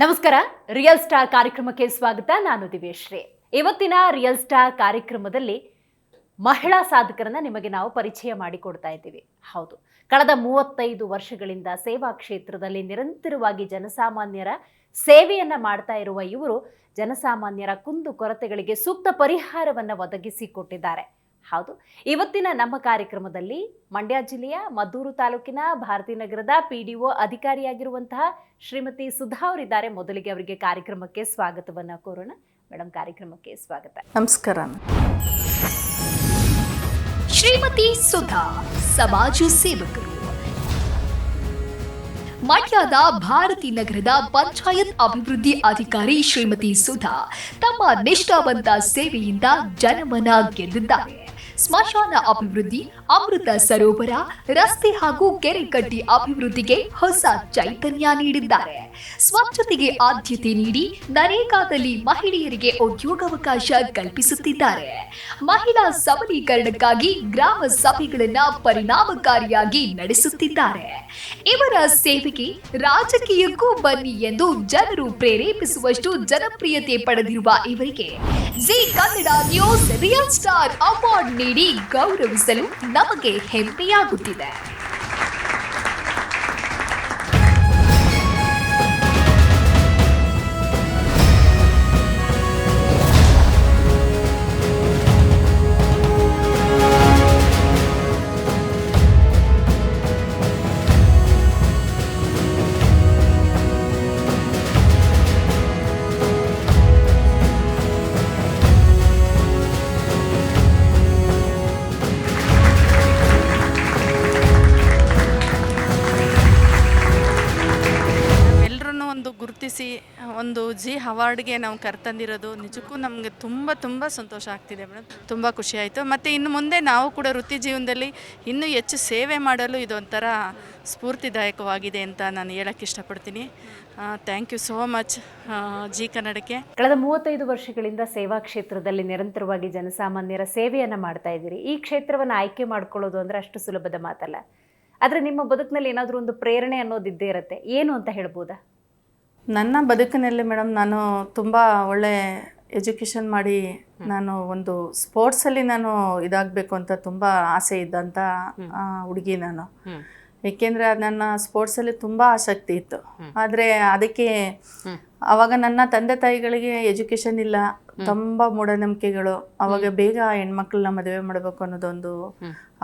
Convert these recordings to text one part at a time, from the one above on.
ನಮಸ್ಕಾರ. Real star ಕಾರ್ಯಕ್ರಮಕ್ಕೆ ಸ್ವಾಗತ. ನಾನು ದಿವ್ಯಶ್ರೀ. ಇವತ್ತಿನ ರಿಯಲ್ ಸ್ಟಾರ್ ಕಾರ್ಯಕ್ರಮದಲ್ಲಿ ಮಹಿಳಾ ಸಾಧಕರನ್ನ ನಿಮಗೆ ನಾವು ಪರಿಚಯ ಮಾಡಿಕೊಡ್ತಾ ಇದ್ದೀವಿ. ಹೌದು, ಕಳೆದ 35 ವರ್ಷಗಳಿಂದ ಸೇವಾ ಕ್ಷೇತ್ರದಲ್ಲಿ ನಿರಂತರವಾಗಿ ಜನಸಾಮಾನ್ಯರ ಸೇವೆಯನ್ನ ಮಾಡ್ತಾ ಇರುವ ಇವರು ಜನಸಾಮಾನ್ಯರ ಕುಂದು ಕೊರತೆಗಳಿಗೆ ಸೂಕ್ತ ಪರಿಹಾರವನ್ನ ಒದಗಿಸಿಕೊಟ್ಟಿದ್ದಾರೆ. ಹೌದು, ಇವತ್ತಿನ ನಮ್ಮ ಕಾರ್ಯಕ್ರಮದಲ್ಲಿ ಮಂಡ್ಯ ಜಿಲ್ಲೆಯ ಮದ್ದೂರು ತಾಲೂಕಿನ ಭಾರತೀನಗರದ PDO ಅಧಿಕಾರಿಯಾಗಿರುವಂತಹ ಶ್ರೀಮತಿ ಸುಧಾ ಅವರಿದ್ದಾರೆ. ಮೊದಲಿಗೆ ಅವರಿಗೆ ಕಾರ್ಯಕ್ರಮಕ್ಕೆ ಸ್ವಾಗತವನ್ನ ಕೋರೋಣ. ಮೇಡಮ್, ಕಾರ್ಯಕ್ರಮಕ್ಕೆ ಸ್ವಾಗತ. ನಮಸ್ಕಾರ. ಶ್ರೀಮತಿ ಸುಧಾ ಸಮಾಜ ಸೇವಕರು, ಮಂಡ್ಯದ ಭಾರತೀನಗರದ ಪಂಚಾಯತ್ ಅಭಿವೃದ್ಧಿ ಅಧಿಕಾರಿ ಶ್ರೀಮತಿ ಸುಧಾ ತಮ್ಮ ನಿಷ್ಠಾವಂತ ಸೇವೆಯಿಂದ ಜನಮನ ಗೆದ್ದಿದ್ದಾರೆ. ಸ್ಮಶಾನ ಅಭಿವೃದ್ಧಿ, ಅಮೃತ ಸರೋವರ, ರಸ್ತೆ ಹಾಗೂ ಕೆರೆ ಕಟ್ಟಿ ಅಭಿವೃದ್ಧಿಗೆ ಹೊಸ ಚೈತನ್ಯ ನೀಡಿದ್ದಾರೆ. ಸ್ವಚ್ಛತೆಗೆ ಆದ್ಯತೆ ನೀಡಿ ನರೇಗಾದಲ್ಲಿ ಮಹಿಳೆಯರಿಗೆ ಉದ್ಯೋಗಾವಕಾಶ ಕಲ್ಪಿಸುತ್ತಿದ್ದಾರೆ. ಮಹಿಳಾ ಸಬಲೀಕರಣಕ್ಕಾಗಿ ಗ್ರಾಮ ಸಭೆಗಳನ್ನು ಪರಿಣಾಮಕಾರಿಯಾಗಿ ನಡೆಸುತ್ತಿದ್ದಾರೆ. ಇವರ ಸೇವೆಗೆ ರಾಜಕೀಯಕ್ಕೂ ಬನ್ನಿ ಎಂದು ಜನರು ಪ್ರೇರೇಪಿಸುವಷ್ಟು ಜನಪ್ರಿಯತೆ ಪಡೆದಿರುವ ಇವರಿಗೆ G Kannada news real star award ನೀಡಿ ಗೌರವಿಸಲು ನಮಗೆ ಹೆಮ್ಮೆಯಾಗುತ್ತಿದೆ. ಗುರುತಿಸಿ ಒಂದು ಜಿ ಅವಾರ್ಡ್ಗೆ ನಾವು ಕರ್ತಂದಿರೋದು ನಿಜಕ್ಕೂ ನಮಗೆ ತುಂಬ ಸಂತೋಷ ಆಗ್ತಿದೆ ಮೇಡಮ್. ತುಂಬ ಖುಷಿ ಆಯಿತು. ಮತ್ತು ಇನ್ನು ಮುಂದೆ ನಾವು ಕೂಡ ವೃತ್ತಿ ಜೀವನದಲ್ಲಿ ಇನ್ನೂ ಹೆಚ್ಚು ಸೇವೆ ಮಾಡಲು ಇದೊಂಥರ ಸ್ಫೂರ್ತಿದಾಯಕವಾಗಿದೆ ಅಂತ ನಾನು ಹೇಳಕ್ಕೆ ಇಷ್ಟಪಡ್ತೀನಿ. Thank you so much Zee ಕನ್ನಡಕ್ಕೆ. ಕಳೆದ 35 ವರ್ಷಗಳಿಂದ ಸೇವಾ ಕ್ಷೇತ್ರದಲ್ಲಿ ನಿರಂತರವಾಗಿ ಜನಸಾಮಾನ್ಯರ ಸೇವೆಯನ್ನು ಮಾಡ್ತಾ ಇದ್ದೀರಿ. ಈ ಕ್ಷೇತ್ರವನ್ನು ಆಯ್ಕೆ ಮಾಡ್ಕೊಳ್ಳೋದು ಅಂದರೆ ಅಷ್ಟು ಸುಲಭದ ಮಾತಲ್ಲ. ಆದರೆ ನಿಮ್ಮ ಬದುಕಿನಲ್ಲಿ ಏನಾದರೂ ಒಂದು ಪ್ರೇರಣೆ ಅನ್ನೋದಿದ್ದೇ ಇರುತ್ತೆ. ಏನು ಅಂತ ಹೇಳ್ಬೋದಾ? ನನ್ನ ಬದುಕಿನಲ್ಲಿ ಮೇಡಮ್, ನಾನು ತುಂಬ ಒಳ್ಳೆ ಎಜುಕೇಷನ್ ಮಾಡಿ ನಾನು ಒಂದು ಸ್ಪೋರ್ಟ್ಸಲ್ಲಿ ನಾನು ಇದಾಗಬೇಕು ಅಂತ ತುಂಬ ಆಸೆ ಇದ್ದಂಥ ಹುಡುಗಿ ನಾನು. ಏಕೆಂದರೆ ನನ್ನ ಸ್ಪೋರ್ಟ್ಸಲ್ಲಿ ತುಂಬ ಆಸಕ್ತಿ ಇತ್ತು. ಆದರೆ ಅದಕ್ಕೆ ಆವಾಗ ನನ್ನ ತಂದೆ ತಾಯಿಗಳಿಗೆ ಎಜುಕೇಷನ್ ಇಲ್ಲ, ತುಂಬ ಮೂಢನಂಬಿಕೆಗಳು. ಆವಾಗ ಬೇಗ ಹೆಣ್ಮಕ್ಳನ್ನ ಮದುವೆ ಮಾಡಬೇಕು ಅನ್ನೋದೊಂದು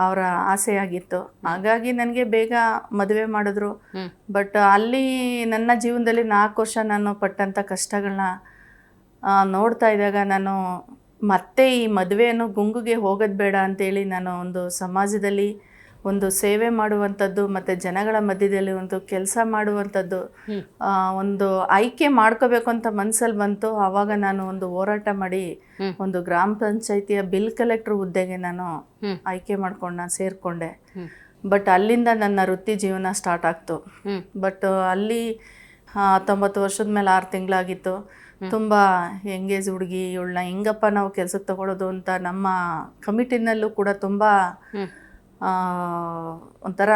ಅವರ ಆಸೆಯಾಗಿತ್ತು. ಹಾಗಾಗಿ ನನಗೆ ಬೇಗ ಮದುವೆ ಮಾಡಿದ್ರು. ಬಟ್ ಅಲ್ಲಿ ನನ್ನ ಜೀವನದಲ್ಲಿ 4 ವರ್ಷ ನಾನು ಪಟ್ಟಂಥ ಕಷ್ಟಗಳನ್ನ ನೋಡ್ತಾ ಇದ್ದಾಗ ನಾನು ಮತ್ತೆ ಈ ಮದುವೆಯನ್ನು ಗುಂಗಿಗೆ ಹೋಗೋದು ಬೇಡ ಅಂತೇಳಿ ನಾನು ಒಂದು ಸಮಾಜದಲ್ಲಿ ಒಂದು ಸೇವೆ ಮಾಡುವಂಥದ್ದು ಮತ್ತು ಜನಗಳ ಮಧ್ಯದಲ್ಲಿ ಒಂದು ಕೆಲಸ ಮಾಡುವಂಥದ್ದು ಒಂದು ಆಯ್ಕೆ ಮಾಡ್ಕೋಬೇಕು ಅಂತ ಮನಸ್ಸಲ್ಲಿ ಬಂತು. ಆವಾಗ ನಾನು ಒಂದು ಹೋರಾಟ ಮಾಡಿ ಒಂದು ಗ್ರಾಮ ಪಂಚಾಯಿತಿಯ ಬಿಲ್ ಕಲೆಕ್ಟರ್ ಹುದ್ದೆಗೆ ನಾನು ಆಯ್ಕೆ ಮಾಡ್ಕೊಂಡು ನಾನು ಸೇರಿಕೊಂಡೆ. ಬಟ್ ಅಲ್ಲಿಂದ ನನ್ನ ವೃತ್ತಿ ಜೀವನ ಸ್ಟಾರ್ಟ್ ಆಗ್ತು. ಬಟ್ ಅಲ್ಲಿ 19 ವರ್ಷದ ಮೇಲೆ 6 ತಿಂಗಳಾಗಿತ್ತು. ತುಂಬ ಎಂಗೇಜ್ ಹುಡುಗಿ, ಇವಳನ್ನ ಹೆಂಗಪ್ಪ ನಾವು ಕೆಲ್ಸಕ್ಕೆ ತಗೊಳ್ಳೋದು ಅಂತ ನಮ್ಮ ಕಮಿಟಿನಲ್ಲೂ ಕೂಡ ತುಂಬ ಒಂಥರ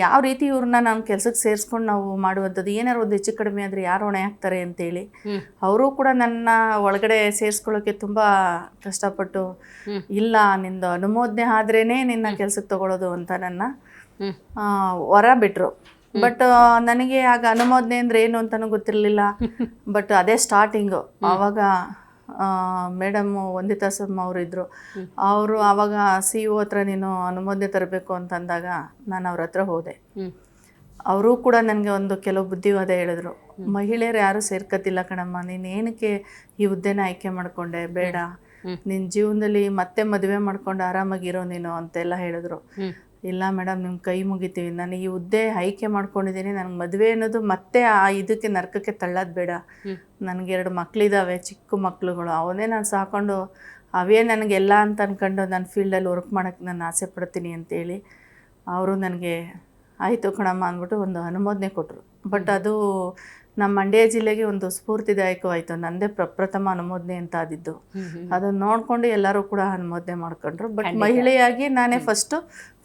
ಯಾವ ರೀತಿ ಇವ್ರನ್ನ ನಾನು ಕೆಲ್ಸಕ್ಕೆ ಸೇರಿಸ್ಕೊಂಡು ನಾವು ಮಾಡುವಂಥದ್ದು, ಏನಾರು ಒಂದು ಹೆಚ್ಚು ಕಡಿಮೆ ಆದರೆ ಯಾರು ಹೊಣೆ ಹಾಕ್ತಾರೆ ಅಂತೇಳಿ ಅವರು ಕೂಡ ನನ್ನ ಒಳಗಡೆ ಸೇರಿಸ್ಕೊಳ್ಳೋಕ್ಕೆ ತುಂಬ ಕಷ್ಟಪಟ್ಟು, ಇಲ್ಲ ನಿಂದು ಅನುಮೋದನೆ ಆದ್ರೇ ನಿನ್ನ ಕೆಲ್ಸಕ್ಕೆ ತಗೊಳ್ಳೋದು ಅಂತ ನನ್ನ ಹೊರ ಬಿಟ್ಟರು. ಬಟ್ ನನಗೆ ಆಗ ಅನುಮೋದನೆ ಅಂದರೆ ಏನು ಅಂತಲೂ ಗೊತ್ತಿರಲಿಲ್ಲ. ಬಟ್ ಅದೇ ಸ್ಟಾರ್ಟಿಂಗು. ಆವಾಗ ಮೇಡಮ್ ವಂದಿತಾ ಸಮ್ಮ ಅವರಿದ್ದರು. ಅವರು ಆವಾಗ CEO ಹತ್ರ ನೀನು ಅನುಮೋದನೆ ತರಬೇಕು ಅಂತಂದಾಗ ನಾನು ಅವ್ರ ಹತ್ರ ಹೋದೆ. ಅವರು ಕೂಡ ನನಗೆ ಒಂದು ಕೆಲವು ಬುದ್ಧಿವಾದ ಹೇಳಿದ್ರು. ಮಹಿಳೆಯರು ಯಾರೂ ಸೇರ್ಕತ್ತಿಲ್ಲ ಕಣಮ್ಮ, ನೀನು ಏನಕ್ಕೆ ಈ ಹುದ್ದೆನ ಆಯ್ಕೆ ಮಾಡಿಕೊಂಡೆ, ಬೇಡ, ನಿನ್ನ ಜೀವನದಲ್ಲಿ ಮತ್ತೆ ಮದುವೆ ಮಾಡ್ಕೊಂಡು ಆರಾಮಾಗಿರೋ ನೀನು ಅಂತೆಲ್ಲ ಹೇಳಿದ್ರು. ಇಲ್ಲ ಮೇಡಮ್, ನಿಮ್ಮ ಕೈ ಮುಗಿತೀವಿ, ನಾನು ಈ ಹುದ್ದೆ ಆಯ್ಕೆ ಮಾಡ್ಕೊಂಡಿದ್ದೀನಿ, ನನಗೆ ಮದುವೆ ಅನ್ನೋದು ಮತ್ತೆ ಆ ಇದಕ್ಕೆ ನರಕಕ್ಕೆ ತಳ್ಳೋದು ಬೇಡ. ನನಗೆ 2 ಮಕ್ಕಳಿದ್ದಾವೆ, ಚಿಕ್ಕ ಮಕ್ಕಳುಗಳು, ಅವನ್ನೇ ನಾನು ಸಾಕೊಂಡು ಅವೇ ನನಗೆಲ್ಲ ಅಂತ ಅಂದ್ಕೊಂಡು ನಾನು ಫೀಲ್ಡಲ್ಲಿ ವರ್ಕ್ ಮಾಡೋಕ್ಕೆ ನಾನು ಆಸೆ ಪಡ್ತೀನಿ ಅಂತೇಳಿ ಅವರು ನನಗೆ ಆಯಿತು ಕಣಮ್ಮ ಅಂದ್ಬಿಟ್ಟು ಒಂದು ಅನುಮೋದನೆ ಕೊಟ್ಟರು. ಬಟ್ ಅದು ನಮ್ಮ ಮಂಡ್ಯ ಜಿಲ್ಲೆಗೆ ಒಂದು ಸ್ಫೂರ್ತಿದಾಯಕವಾಯಿತು. ನನ್ನದೇ ಪ್ರಪ್ರಥಮ ಅನುಮೋದನೆ ಅಂತ ಆದಿದ್ದು. ಅದನ್ನು ನೋಡಿಕೊಂಡು ಎಲ್ಲರೂ ಕೂಡ ಅನುಮೋದನೆ ಮಾಡ್ಕೊಂಡ್ರು. ಬಟ್ ಮಹಿಳೆಯಾಗಿ ನಾನೇ ಫಸ್ಟು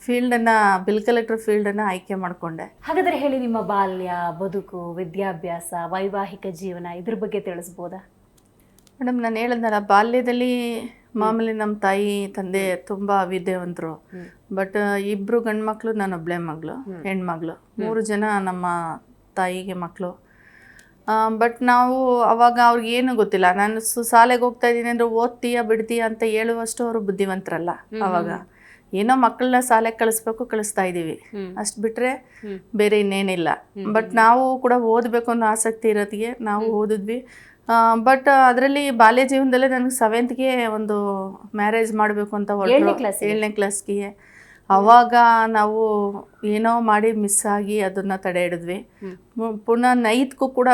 ಫೀಲ್ಡನ್ನು ಬಿಲ್ ಕಲೆಕ್ಟರ್ ಫೀಲ್ಡನ್ನು ಆಯ್ಕೆ ಮಾಡಿಕೊಂಡೆ. ಹಾಗಾದರೆ ಹೇಳಿ, ನಿಮ್ಮ ಬಾಲ್ಯ, ಬದುಕು, ವಿದ್ಯಾಭ್ಯಾಸ, ವೈವಾಹಿಕ ಜೀವನ ಇದ್ರ ಬಗ್ಗೆ ತಿಳಿಸ್ಬೋದಾ? ಮೇಡಮ್, ನಾನು ಹೇಳಿದ್ನಲ್ಲ, ಬಾಲ್ಯದಲ್ಲಿ ಮಾಮೂಲಿ ನಮ್ಮ ತಾಯಿ ತಂದೆ ತುಂಬ ವಿದ್ಯಾವಂತರು. ಬಟ್ ಇಬ್ಬರು ಗಂಡು ಮಕ್ಕಳು, ನಾನೊಬ್ಬಳೇ ಮಗಳು, ಹೆಣ್ಮಗಳು. 3 ಜನ ನಮ್ಮ ತಾಯಿಗೆ ಮಕ್ಕಳು. ಬಟ್ ನಾವು ಅವಾಗ ಅವ್ರಿಗೇನು ಗೊತ್ತಿಲ್ಲ. ನಾನು ಶಾಲೆಗೆ ಹೋಗ್ತಾ ಇದ್ದೀನಿ ಅಂದರೆ ಓದ್ತೀಯಾ ಬಿಡ್ತೀಯಾ ಅಂತ ಹೇಳುವಷ್ಟು ಅವರು ಬುದ್ಧಿವಂತರಲ್ಲ. ಅವಾಗ ಏನೋ ಮಕ್ಕಳನ್ನ ಶಾಲೆಗೆ ಕಳಿಸ್ತಾ ಇದ್ದೀವಿ, ಅಷ್ಟು ಬಿಟ್ಟರೆ ಬೇರೆ ಇನ್ನೇನಿಲ್ಲ. ಬಟ್ ನಾವು ಕೂಡ ಓದಬೇಕು ಅನ್ನೋ ಆಸಕ್ತಿ ಇರೋದಿಗೆ ನಾವು ಓದಿದ್ವಿ. ಬಟ್ ಅದರಲ್ಲಿ ಬಾಲ್ಯ ಜೀವನದಲ್ಲೇ ನನಗೆ 7th ಒಂದು ಮ್ಯಾರೇಜ್ ಮಾಡಬೇಕು ಅಂತ ಹೊರಟು, 7ನೇ ಕ್ಲಾಸ್ಗೆ. ಅವಾಗ ನಾವು ಏನೋ ಮಾಡಿ ಮಿಸ್ ಆಗಿ ಅದನ್ನು ತಡೆ ಹಿಡಿದ್ವಿ. ಪುನಃ 9th ಕೂಡ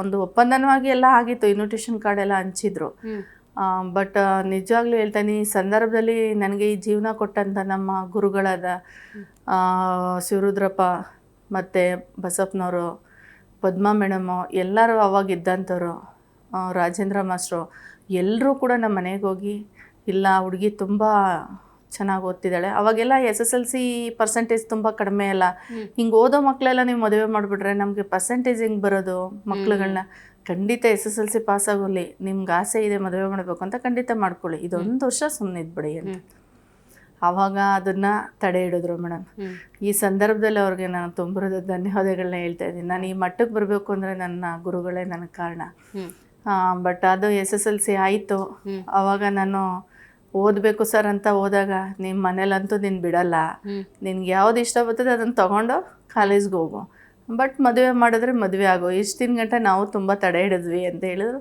ಒಂದು ಒಪ್ಪಂದನವಾಗಿ ಎಲ್ಲ ಆಗಿತ್ತು, ಇನ್ವಿಟೇಷನ್ ಕಾರ್ಡ್ ಎಲ್ಲ ಹಂಚಿದ್ರು. ಬಟ್ ನಿಜವಾಗ್ಲೂ ಹೇಳ್ತಾನೆ, ಈ ಸಂದರ್ಭದಲ್ಲಿ ನನಗೆ ಈ ಜೀವನ ಕೊಟ್ಟಂಥ ನಮ್ಮ ಗುರುಗಳಾದ ಶಿವರುದ್ರಪ್ಪ ಮತ್ತು ಬಸಪ್ಪನವರು, ಪದ್ಮಾ ಮೇಡಮು, ಎಲ್ಲರೂ ಅವಾಗ ಇದ್ದಂಥವ್ರು, ರಾಜೇಂದ್ರ ಮಾಸ್ಟ್ರು, ಎಲ್ಲರೂ ಕೂಡ ನಮ್ಮ ಮನೆಗೆ ಹೋಗಿ, ಇಲ್ಲ ಹುಡುಗಿ ತುಂಬ ಚೆನ್ನಾಗಿ ಓದ್ತಿದ್ದಾಳೆ. ಅವಾಗೆಲ್ಲ SSLC ಪರ್ಸೆಂಟೇಜ್ ತುಂಬ ಕಡಿಮೆ ಅಲ್ಲ. ಹಿಂಗೆ ಓದೋ ಮಕ್ಕಳೆಲ್ಲ ನೀವು ಮದುವೆ ಮಾಡಿಬಿಟ್ರೆ ನಮಗೆ ಪರ್ಸೆಂಟೇಜ್ ಹಿಂಗೆ ಬರೋದು ಮಕ್ಳುಗಳನ್ನ. ಖಂಡಿತ SSLC ಪಾಸ್ ಆಗೋಲಿ, ನಿಮ್ಗೆ ಆಸೆ ಇದೆ ಮದುವೆ ಮಾಡಬೇಕು ಅಂತ ಖಂಡಿತ ಮಾಡ್ಕೊಳ್ಳಿ, ಇದೊಂದು ವರ್ಷ ಸುಮ್ಮನೆ ಇದ್ಬಿಡಿ ಅಂತ. ಆವಾಗ ಅದನ್ನು ತಡೆ ಹಿಡಿದ್ರು ಮೇಡಮ್. ಈ ಸಂದರ್ಭದಲ್ಲಿ ಅವ್ರಿಗೆ ನಾನು ತುಂಬ ಧನ್ಯವಾದಗಳನ್ನ ಹೇಳ್ತಾ ಇದ್ದೀನಿ. ನಾನು ಈ ಮಟ್ಟಕ್ಕೆ ಬರಬೇಕು ಅಂದರೆ ನನ್ನ ಗುರುಗಳೇ ನನಗೆ ಕಾರಣ. ಬಟ್ ಅದು SSLC ಆಯಿತು. ಆವಾಗ ನಾನು ಓದಬೇಕು ಸರ್ ಅಂತ ಹೋದಾಗ, ನಿಮ್ಮ ಮನೇಲಂತೂ ನೀನು ಬಿಡಲ್ಲ, ನಿನ್ಗೆ ಯಾವ್ದು ಇಷ್ಟ ಬರ್ತದೆ ಅದನ್ನು ತೊಗೊಂಡು ಕಾಲೇಜ್ಗೆ ಹೋಗು, ಬಟ್ ಮದುವೆ ಮಾಡಿದ್ರೆ ಮದುವೆ ಆಗು. ಇಷ್ಟು ದಿನ ಗಂಟೆ ನಾವು ತುಂಬ ತಡೆ ಹಿಡಿದ್ವಿ ಅಂತ ಹೇಳಿದ್ರು.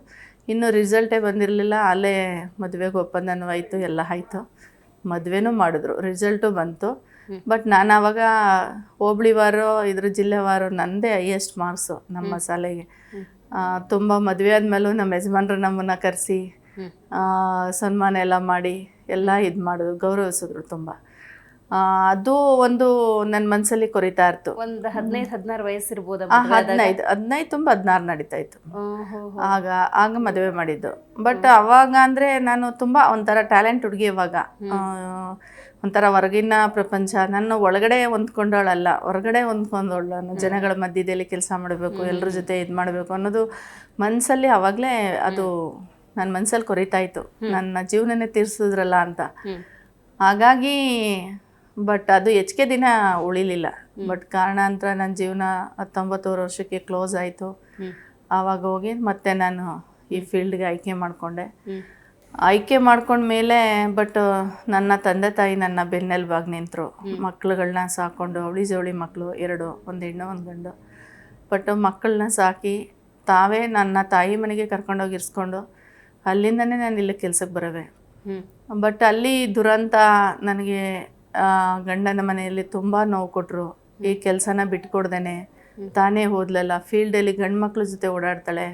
ಇನ್ನೂ ರಿಸಲ್ಟೇ ಬಂದಿರಲಿಲ್ಲ, ಅಲ್ಲೇ ಮದುವೆಗೆ ಒಪ್ಪಂದನೂ ಆಯಿತು, ಎಲ್ಲ ಆಯಿತು, ಮದುವೆನೂ ಮಾಡಿದ್ರು, ರಿಸಲ್ಟು ಬಂತು. ಬಟ್ ನಾನು ಆವಾಗ ಹೋಬಳಿವಾರು ಇದ್ರ ಜಿಲ್ಲೆವಾರು ನನ್ನದೇ ಹೈಯೆಸ್ಟ್ ಮಾರ್ಕ್ಸು ನಮ್ಮ ಶಾಲೆಗೆ. ತುಂಬ ಮದುವೆ ಆದಮೇಲೂ ನಮ್ಮ ಯಜಮಾನ್ರು ನಮ್ಮನ್ನು ಕರೆಸಿ ಸನ್ಮಾನ ಎಲ್ಲ ಮಾಡಿ ಎಲ್ಲ ಇದು ಮಾಡಿದ್ರು, ಗೌರವಿಸಿದ್ರು ತುಂಬ. ಅದು ಒಂದು ನನ್ನ ಮನಸ್ಸಲ್ಲಿ ಕೊರಿತಾ ಇರ್ತು. ಒಂದು 15-16 ವಯಸ್ಸಿರ್ಬೋದು. 15 ತುಂಬ 16 ನಡೀತಾ ಇತ್ತು ಆಗ ಮದುವೆ ಮಾಡಿದ್ದು. ಬಟ್ ಅವಾಗ ಅಂದರೆ ನಾನು ತುಂಬ ಒಂಥರ ಟ್ಯಾಲೆಂಟ್ ಹುಡುಗಿ. ಅವಾಗ ಒಂಥರ ಹೊರಗಿನ ಪ್ರಪಂಚ, ನನ್ನ ಒಳಗಡೆ ಹೊಂದ್ಕೊಂಡವಳಲ್ಲ, ಹೊರಗಡೆ ಹೊಂದ್ಕೊಂಡವಳು. ನಾನು ಜನಗಳ ಮಧ್ಯದಲ್ಲಿ ಕೆಲಸ ಮಾಡಬೇಕು, ಎಲ್ಲರ ಜೊತೆ ಇದು ಮಾಡಬೇಕು ಅನ್ನೋದು ಮನಸ್ಸಲ್ಲಿ ಆವಾಗಲೇ ಅದು ನನ್ನ ಮನಸ್ಸಲ್ಲಿ ಕೊರಿತಾ ಇತ್ತು. ನನ್ನ ಜೀವನನೇ ತೀರಿಸಿದ್ರಲ್ಲ ಅಂತ. ಹಾಗಾಗಿ ಬಟ್ ಅದು ಹೆಚ್ಚಿಗೆ ದಿನ ಉಳಿಲಿಲ್ಲ. ಬಟ್ ಕಾರಣಾಂತರ ನನ್ನ ಜೀವನ 19 ವರ್ಷಕ್ಕೆ ಕ್ಲೋಸ್ ಆಯಿತು. ಆವಾಗ ಹೋಗಿ ಮತ್ತೆ ನಾನು ಈ ಫೀಲ್ಡ್ಗೆ ಆಯ್ಕೆ ಮಾಡ್ಕೊಂಡ್ಮೇಲೆ ಬಟ್ ನನ್ನ ತಂದೆ ತಾಯಿ ನನ್ನ ಬೆನ್ನೆಲುಬಾಗಿ ನಿಂತರು. ಮಕ್ಳುಗಳನ್ನ ಸಾಕೊಂಡು, ಅವಳಿ ಜವಳಿ ಮಕ್ಕಳು 2, ಒಂದು ಹೆಣ್ಣು ಒಂದು ಗಂಡು. ಬಟ್ ಮಕ್ಕಳನ್ನ ಸಾಕಿ ತಾವೇ ನನ್ನ ತಾಯಿ ಮನೆಗೆ ಕರ್ಕೊಂಡೋಗಿ ಇರಿಸ್ಕೊಂಡು ಅಲ್ಲಿಂದನೇ ನಾನು ಇಲ್ಲಿ ಕೆಲ್ಸಕ್ಕೆ ಬರೋವೆ. ಬಟ್ ಅಲ್ಲಿ ದುರಂತ ನನಗೆ ಗಂಡನ ಮನೆಯಲ್ಲಿ ತುಂಬ ನೋವು ಕೊಟ್ಟರು. ಈ ಕೆಲಸನ ಬಿಟ್ಕೊಡ್ದೇನೆ ತಾನೇ ಹೋದ್ಲಲ್ಲ, ಫೀಲ್ಡಲ್ಲಿ ಗಂಡು ಮಕ್ಳ ಜೊತೆ ಓಡಾಡ್ತಾಳೆ,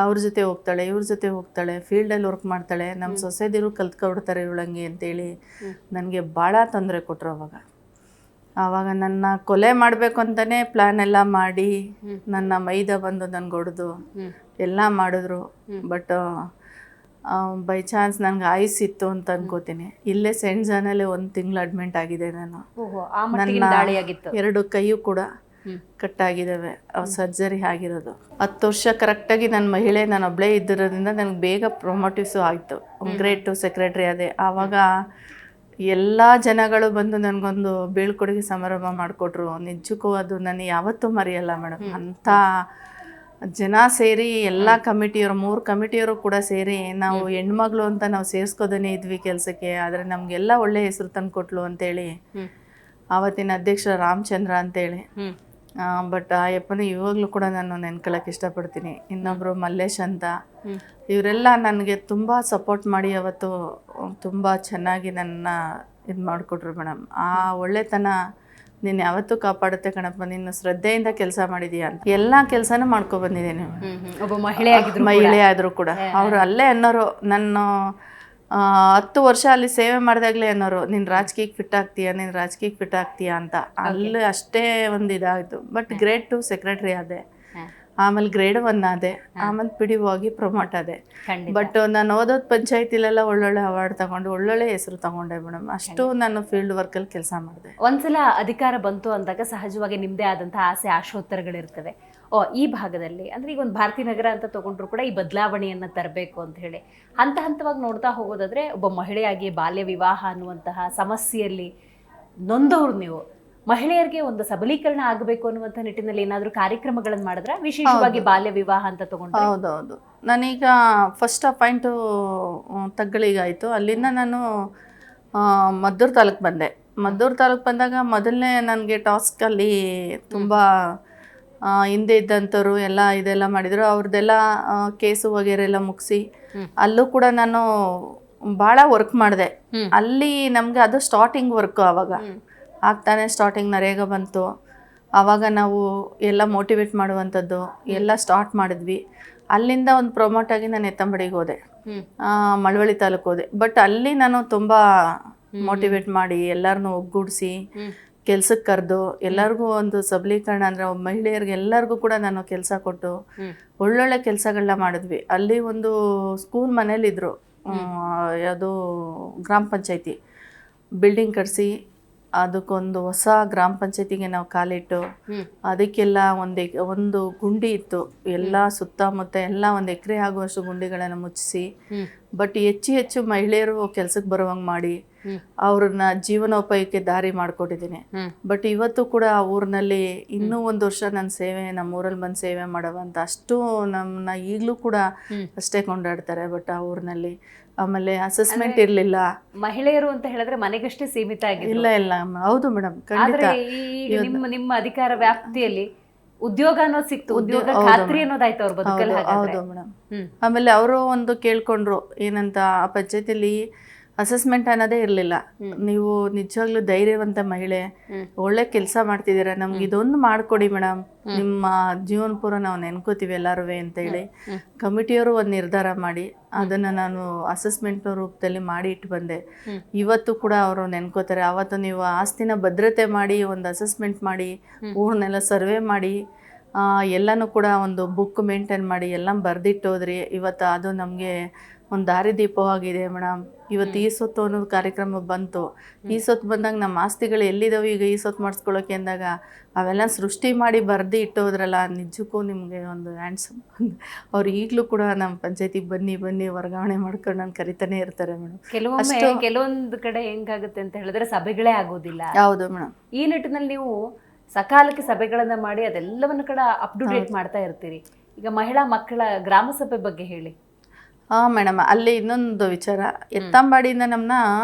ಅವ್ರ ಜೊತೆ ಹೋಗ್ತಾಳೆ, ಇವ್ರ ಜೊತೆ ಹೋಗ್ತಾಳೆ, ಫೀಲ್ಡಲ್ಲಿ ವರ್ಕ್ ಮಾಡ್ತಾಳೆ, ನಮ್ಮ ಸೊಸೆದಿರು ಕಲ್ತ್ಕೊಬಿಡ್ತಾರೆ ಇವಳಂಗೆ ಅಂತೇಳಿ ನನಗೆ ಭಾಳ ತೊಂದರೆ ಕೊಟ್ಟರು. ಆವಾಗ ನನ್ನ ಕೊಲೆ ಮಾಡಬೇಕು ಅಂತಲೇ ಪ್ಲ್ಯಾನ್ ಎಲ್ಲ ಮಾಡಿ ನನ್ನ ಮೈದ ಬಂದು ನನಗೆ ಹೊಡೆದು ಎಲ್ಲ ಮಾಡಿದ್ರು. ಬಟ್ ಬೈ ಚಾನ್ಸ್ ನನಗೆ ಆಯುಸ್ಸಿತ್ತು ಅಂತ ಅನ್ಕೋತೀನಿ. ಇಲ್ಲೇ ಸೆಂಟ್ ಜಾನಲ್ಲಿ 1 ತಿಂಗಳು ಅಡ್ಮಿಂಟ್ ಆಗಿದೆ ನಾನು. ನನ್ನ 2 ಕೈಯೂ ಕೂಡ ಕಟ್ಟಾಗಿದ್ದಾವೆ, ಸರ್ಜರಿ ಆಗಿರೋದು. 10 ವರ್ಷ ಕರೆಕ್ಟಾಗಿ ನನ್ನ ಮಹಿಳೆ ನಾನು ಒಬ್ಬಳೇ ಇದ್ದಿರೋದ್ರಿಂದ ನನಗೆ ಬೇಗ ಪ್ರೊಮೋಟಿವ್ಸು ಆಯಿತು. ಗ್ರೇಡ್ 2 ಸೆಕ್ರೆಟ್ರಿ ಆದೆ. ಆವಾಗ ಎಲ್ಲ ಜನಗಳು ಬಂದು ನನಗೊಂದು ಬೀಳ್ಕೊಡುಗೆ ಸಮಾರಂಭ ಮಾಡಿಕೊಟ್ರು. ನಿಜಕ್ಕೂ ಅದು ನಾನು ಯಾವತ್ತೂ ಮರೆಯಲ್ಲ ಮೇಡಮ್. ಅಂಥ ಜನ ಸೇರಿ ಎಲ್ಲ ಕಮಿಟಿಯವರು, 3 ಕಮಿಟಿಯವರು ಕೂಡ ಸೇರಿ ನಾವು ಹೆಣ್ಮಗಳು ಅಂತ ನಾವು ಸೇರಿಸ್ಕೋದೇ ಇದ್ವಿ ಕೆಲಸಕ್ಕೆ. ಆದರೆ ನಮಗೆಲ್ಲ ಒಳ್ಳೆ ಹೆಸರು ತಂದು ಕೊಟ್ಲು ಅಂತೇಳಿ ಆವತ್ತಿನ ಅಧ್ಯಕ್ಷ ರಾಮಚಂದ್ರ ಅಂತೇಳಿ. ಬಟ್ ಆ ಯಪ್ಪನ ಇವಾಗಲೂ ಕೂಡ ನಾನು ನೆನ್ಕೊಳ್ಳೋಕೆ ಇಷ್ಟಪಡ್ತೀನಿ. ಇನ್ನೊಬ್ಬರು ಮಲ್ಲೇಶ್ ಅಂತ, ಇವರೆಲ್ಲ ನನಗೆ ತುಂಬ ಸಪೋರ್ಟ್ ಮಾಡಿ ಅವತ್ತು ತುಂಬ ಚೆನ್ನಾಗಿ ನನ್ನ ಇದು ಮಾಡಿಕೊಟ್ರು ಮೇಡಮ್. ಆ ಒಳ್ಳೆತನ ನೀನು ಯಾವತ್ತೂ ಕಾಪಾಡುತ್ತೆ ಕಣಪ್ಪ, ನೀನು ಶ್ರದ್ಧೆಯಿಂದ ಕೆಲಸ ಮಾಡಿದೀಯ ಅಂತ. ಎಲ್ಲ ಕೆಲಸನೂ ಮಾಡ್ಕೊಬಂದಿದ್ದೀನಿ. ಒಬ್ಬ ಮಹಿಳೆ ಆದರೂ ಕೂಡ ಅವರು ಅಲ್ಲೇ ಅನ್ನೋರು, ನನ್ನ 10 ವರ್ಷ ಅಲ್ಲಿ ಸೇವೆ ಮಾಡಿದಾಗಲೇ ಅನ್ನೋರು, ನೀನು ರಾಜಕೀಯಕ್ಕೆ ಫಿಟ್ ಆಗ್ತೀಯಾ ಅಂತ. ಅಲ್ಲಿ ಅಷ್ಟೇ ಒಂದು ಇದಾಯಿತು. ಬಟ್ ಗ್ರೇಡ್ 2 ಸೆಕ್ರೆಟ್ರಿ ಆದೆ. ಆಮೇಲೆ ಗ್ರೇಡ್ 1 ಆದೆ, ಆಮೇಲೆ ಪಿ ಡಿ ಹೋಗಿ ಪ್ರಮೋಟ್ ಆದೆ. ಖಂಡಿತ. ಬಟ್ ನಾನು ಓದೋದು ಪಂಚಾಯತಿಲೆಲ್ಲ ಒಳ್ಳೊಳ್ಳೆ ಅವಾರ್ಡ್ ತಗೊಂಡು ಒಳ್ಳೊಳ್ಳೆ ಹೆಸರು ತಗೊಂಡೆ ಮೇಡಮ್. ಅಷ್ಟು ನಾನು ಫೀಲ್ಡ್ ವರ್ಕಲ್ಲಿ ಕೆಲಸ ಮಾಡಿದೆ. ಒಂದ್ಸಲ ಅಧಿಕಾರ ಬಂತು ಅಂದಾಗ ಸಹಜವಾಗಿ ನಿಮ್ಮದೇ ಆದಂತಹ ಆಸೆ ಆಶೋತ್ತರಗಳಿರ್ತವೆ. ಈ ಭಾಗದಲ್ಲಿ ಅಂದ್ರೆ ಈಗ ಒಂದು ಭಾರತೀಯ ನಗರ ಅಂತ ತಗೊಂಡ್ರು ಕೂಡ ಈ ಬದಲಾವಣೆಯನ್ನ ತರಬೇಕು ಅಂತ ಹೇಳಿ ಹಂತ ಹಂತವಾಗಿ ನೋಡ್ತಾ ಹೋಗೋದಾದ್ರೆ ಒಬ್ಬ ಮಹಿಳೆಯಾಗಿ ಬಾಲ್ಯ ವಿವಾಹ ಅನ್ನುವಂತಹ ಸಮಸ್ಯೆಯಲ್ಲಿ ನೊಂದವ್ರು ನೀವು. ಮಹಿಳೆಯರಿಗೆ ಒಂದು ಸಬಲೀಕರಣ ಆಗಬೇಕು ಅನ್ನುವಂಥ ನಿಟ್ಟಿನಲ್ಲಿ ಏನಾದರೂ ಕಾರ್ಯಕ್ರಮಗಳನ್ನು ಮಾಡಿದ್ರೆ, ವಿಶೇಷವಾಗಿ ಬಾಲ್ಯ ವಿವಾಹ ಅಂತ ತಗೊಂಡ್ರೆ? ಹೌದೌದು. ನಾನೀಗ ಫಸ್ಟ್ ಅಪಾಯಿಂಟು ತಗ್ಗಳಿಗಾಯಿತು. ಅಲ್ಲಿಂದ ನಾನು ಮದ್ದೂರು ತಾಲೂಕು ಬಂದೆ. ಮದ್ದೂರು ತಾಲೂಕು ಬಂದಾಗ ಮೊದಲನೇ ನನಗೆ ಟಾಸ್ಕಲ್ಲಿ ತುಂಬ ಹಿಂದೆ ಇದ್ದಂಥವ್ರು ಎಲ್ಲ ಇದೆಲ್ಲ ಮಾಡಿದರು. ಅವ್ರದ್ದೆಲ್ಲ ಕೇಸು ವಗೇರೆ ಎಲ್ಲ ಮುಗಿಸಿ ಅಲ್ಲೂ ಕೂಡ ನಾನು ಭಾಳ ವರ್ಕ್ ಮಾಡಿದೆ. ಅಲ್ಲಿ ನಮಗೆ ಅದು ಸ್ಟಾರ್ಟಿಂಗ್ ವರ್ಕು. ಆವಾಗ ಆಗ್ತಾನೆ ಸ್ಟಾರ್ಟಿಂಗ್ ನರೇಗಾ ಬಂತು. ಆವಾಗ ನಾವು ಎಲ್ಲ ಮೋಟಿವೇಟ್ ಮಾಡುವಂಥದ್ದು ಎಲ್ಲ ಸ್ಟಾರ್ಟ್ ಮಾಡಿದ್ವಿ. ಅಲ್ಲಿಂದ ಒಂದು ಪ್ರಮೋಟ್ ಆಗಿ ನಾನು ಎತ್ತಂಬಡಿಗೆ ಹೋದೆ, ಮಳವಳ್ಳಿ ತಾಲೂಕು ಹೋದೆ. ಬಟ್ ಅಲ್ಲಿ ನಾನು ತುಂಬ ಮೋಟಿವೇಟ್ ಮಾಡಿ ಎಲ್ಲರನ್ನೂ ಒಗ್ಗೂಡಿಸಿ ಕೆಲ್ಸಕ್ಕೆ ಕರೆದು ಎಲ್ಲರಿಗೂ ಒಂದು ಸಬಲೀಕರಣ ಅಂದರೆ ಮಹಿಳೆಯರಿಗೆ ಎಲ್ಲರಿಗೂ ಕೂಡ ನಾನು ಕೆಲಸ ಕೊಟ್ಟು ಒಳ್ಳೊಳ್ಳೆ ಕೆಲಸಗಳನ್ನ ಮಾಡಿದ್ವಿ. ಅಲ್ಲಿ ಒಂದು ಸ್ಕೂಲ್ ಮನೇಲಿದ್ದರು, ಯಾವುದು ಗ್ರಾಮ ಪಂಚಾಯತಿ ಬಿಲ್ಡಿಂಗ್ ಕಟ್ಟಿಸಿ ಅದಕ್ಕೊಂದು ಹೊಸ ಗ್ರಾಮ ಪಂಚಾಯತಿಗೆ ನಾವು ಕಾಲಿಟ್ಟು ಅದಕ್ಕೆಲ್ಲ ಒಂದು ಗುಂಡಿ ಇತ್ತು. ಎಲ್ಲ ಸುತ್ತಮುತ್ತ ಎಲ್ಲ 1 ಎಕರೆ ಆಗುವಷ್ಟು ಗುಂಡಿಗಳನ್ನು ಮುಚ್ಚಿಸಿ, ಬಟ್ ಹೆಚ್ಚು ಮಹಿಳೆಯರು ಕೆಲ್ಸಕ್ಕೆ ಬರುವಂಗೆ ಮಾಡಿ ಅವ್ರನ್ನ ಜೀವನೋಪಾಯಕ್ಕೆ ದಾರಿ ಮಾಡಿಕೊಟ್ಟಿದ್ದೀನಿ. ಬಟ್ ಇವತ್ತು ಕೂಡ ಆ ಊರಿನಲ್ಲಿ ಇನ್ನೂ 1 ವರ್ಷ ನನ್ನ ಸೇವೆ, ನಮ್ಮೂರಲ್ಲಿ ಬಂದು ಸೇವೆ ಮಾಡುವಂತ ಅಷ್ಟು ನಮ್ಮನ್ನ ಈಗಲೂ ಕೂಡ ಅಷ್ಟೇ ಕೊಂಡಾಡ್ತಾರೆ. ಬಟ್ ಆ ಊರಿನಲ್ಲಿ ಆಮೇಲೆ ಅಸೆಸ್ಮೆಂಟ್ ಇರಲಿಲ್ಲ. ಮಹಿಳೆಯರು ಅಂತ ಹೇಳಿದ್ರೆ ಮನೆಗಷ್ಟೇ ಸೀಮಿತ ಆಗಿದೆ. ಇಲ್ಲ ಹೌದು ಮೇಡಮ್, ಖಂಡಿತ. ನಿಮ್ಮ ಅಧಿಕಾರ ವ್ಯಾಪ್ತಿಯಲ್ಲಿ ಉದ್ಯೋಗ ಅನ್ನೋದು ಸಿಕ್ತು, ಉದ್ಯೋಗ ಖಾತ್ರಿ ಅನ್ನೋದಾಯ್ತು ಅವ್ರ ಬದುಕಲ್ಲಿ. ಹೌದು ಮೇಡಮ್. ಆಮೇಲೆ ಅವರು ಒಂದು ಕೇಳ್ಕೊಂಡ್ರು ಏನಂತ, ಆ ಪಂಚಾಯತಿಲಿ ಅಸೆಸ್ಮೆಂಟ್ ಅನ್ನೋದೇ ಇರಲಿಲ್ಲ. ನೀವು ನಿಜವಾಗ್ಲೂ ಧೈರ್ಯವಂತ ಮಹಿಳೆ, ಒಳ್ಳೆ ಕೆಲಸ ಮಾಡ್ತಿದ್ದೀರಾ, ನಮ್ಗೆ ಇದೊಂದು ಮಾಡಿಕೊಡಿ ಮೇಡಮ್, ನಿಮ್ಮ ಜೀವನ ಪೂರ ನಾವು ನೆನ್ಕೋತೀವಿ ಎಲ್ಲರೂ ಅಂತೇಳಿ ಕಮಿಟಿಯವರು ಒಂದು ನಿರ್ಧಾರ ಮಾಡಿ ಅದನ್ನು ನಾನು ಅಸೆಸ್ಮೆಂಟ್ ರೂಪದಲ್ಲಿ ಮಾಡಿ ಇಟ್ಟು ಬಂದೆ. ಇವತ್ತು ಕೂಡ ಅವರು ನೆನ್ಕೋತಾರೆ. ಆವತ್ತು ನೀವು ಆಸ್ತಿನ ಭದ್ರತೆ ಮಾಡಿ ಒಂದು ಅಸೆಸ್ಮೆಂಟ್ ಮಾಡಿ ಊರನ್ನೆಲ್ಲ ಸರ್ವೆ ಮಾಡಿ ಎಲ್ಲನೂ ಕೂಡ ಒಂದು ಬುಕ್ ಮೇಂಟೈನ್ ಮಾಡಿ ಎಲ್ಲ ಬರೆದಿಟ್ಟೋದ್ರಿ. ಇವತ್ತು ಅದು ನಮಗೆ ಒಂದು ದಾರಿದೀಪವಾಗಿದೆ ಮೇಡಮ್. ಇವತ್ತು ಈ ಸೊತ್ತು ಅನ್ನೋದು ಕಾರ್ಯಕ್ರಮ ಬಂತು. ಈ ಸೊತ್ತು ಬಂದಾಗ ನಮ್ಮ ಆಸ್ತಿಗಳು ಎಲ್ಲಿದ್ದಾವೆ ಈಗ ಈ ಸೊತ್ತು ಮಾಡಿಸ್ಕೊಳ್ಳೋಕೆ ಅಂದಾಗ ಅವೆಲ್ಲ ಸೃಷ್ಟಿ ಮಾಡಿ ಬರೆದು ಇಟ್ಟೋದ್ರಲ್ಲ, ನಿಜಕ್ಕೂ ನಿಮಗೆ ಒಂದು ಹ್ಯಾಂಡ್ಸಮ್. ಅವ್ರು ಈಗಲೂ ಕೂಡ ನಮ್ಮ ಪಂಚಾಯತಿಗೆ ಬನ್ನಿ ವರ್ಗಾವಣೆ ಮಾಡ್ಕೊಂಡು ನಾನು ಕರಿತಾನೆ ಇರ್ತಾರೆ ಮೇಡಮ್. ಕೆಲವೊಂದು ಕಡೆ ಹೆಂಗಾಗುತ್ತೆ ಅಂತ ಹೇಳಿದ್ರೆ ಸಭೆಗಳೇ ಆಗೋದಿಲ್ಲ. ಹೌದು ಮೇಡಮ್. ಈ ನಿಟ್ಟಿನಲ್ಲಿ ನೀವು ಸಕಾಲಕ್ಕೆ ಸಭೆಗಳನ್ನ ಮಾಡಿ ಅದೆಲ್ಲವನ್ನು ಕೂಡ ಅಪ್ ಟು ಡೇಟ್ ಮಾಡ್ತಾ ಇರ್ತೀರಿ. ಈಗ ಮಹಿಳಾ ಮಕ್ಕಳ ಗ್ರಾಮ ಸಭೆ ಬಗ್ಗೆ ಹೇಳಿ. ಮೇಡಮ್, ಅಲ್ಲಿ ಇನ್ನೊಂದು ವಿಚಾರ, ಎತ್ತಂಬಾಡಿಯಿಂದ ನಮ್ಮನ್ನ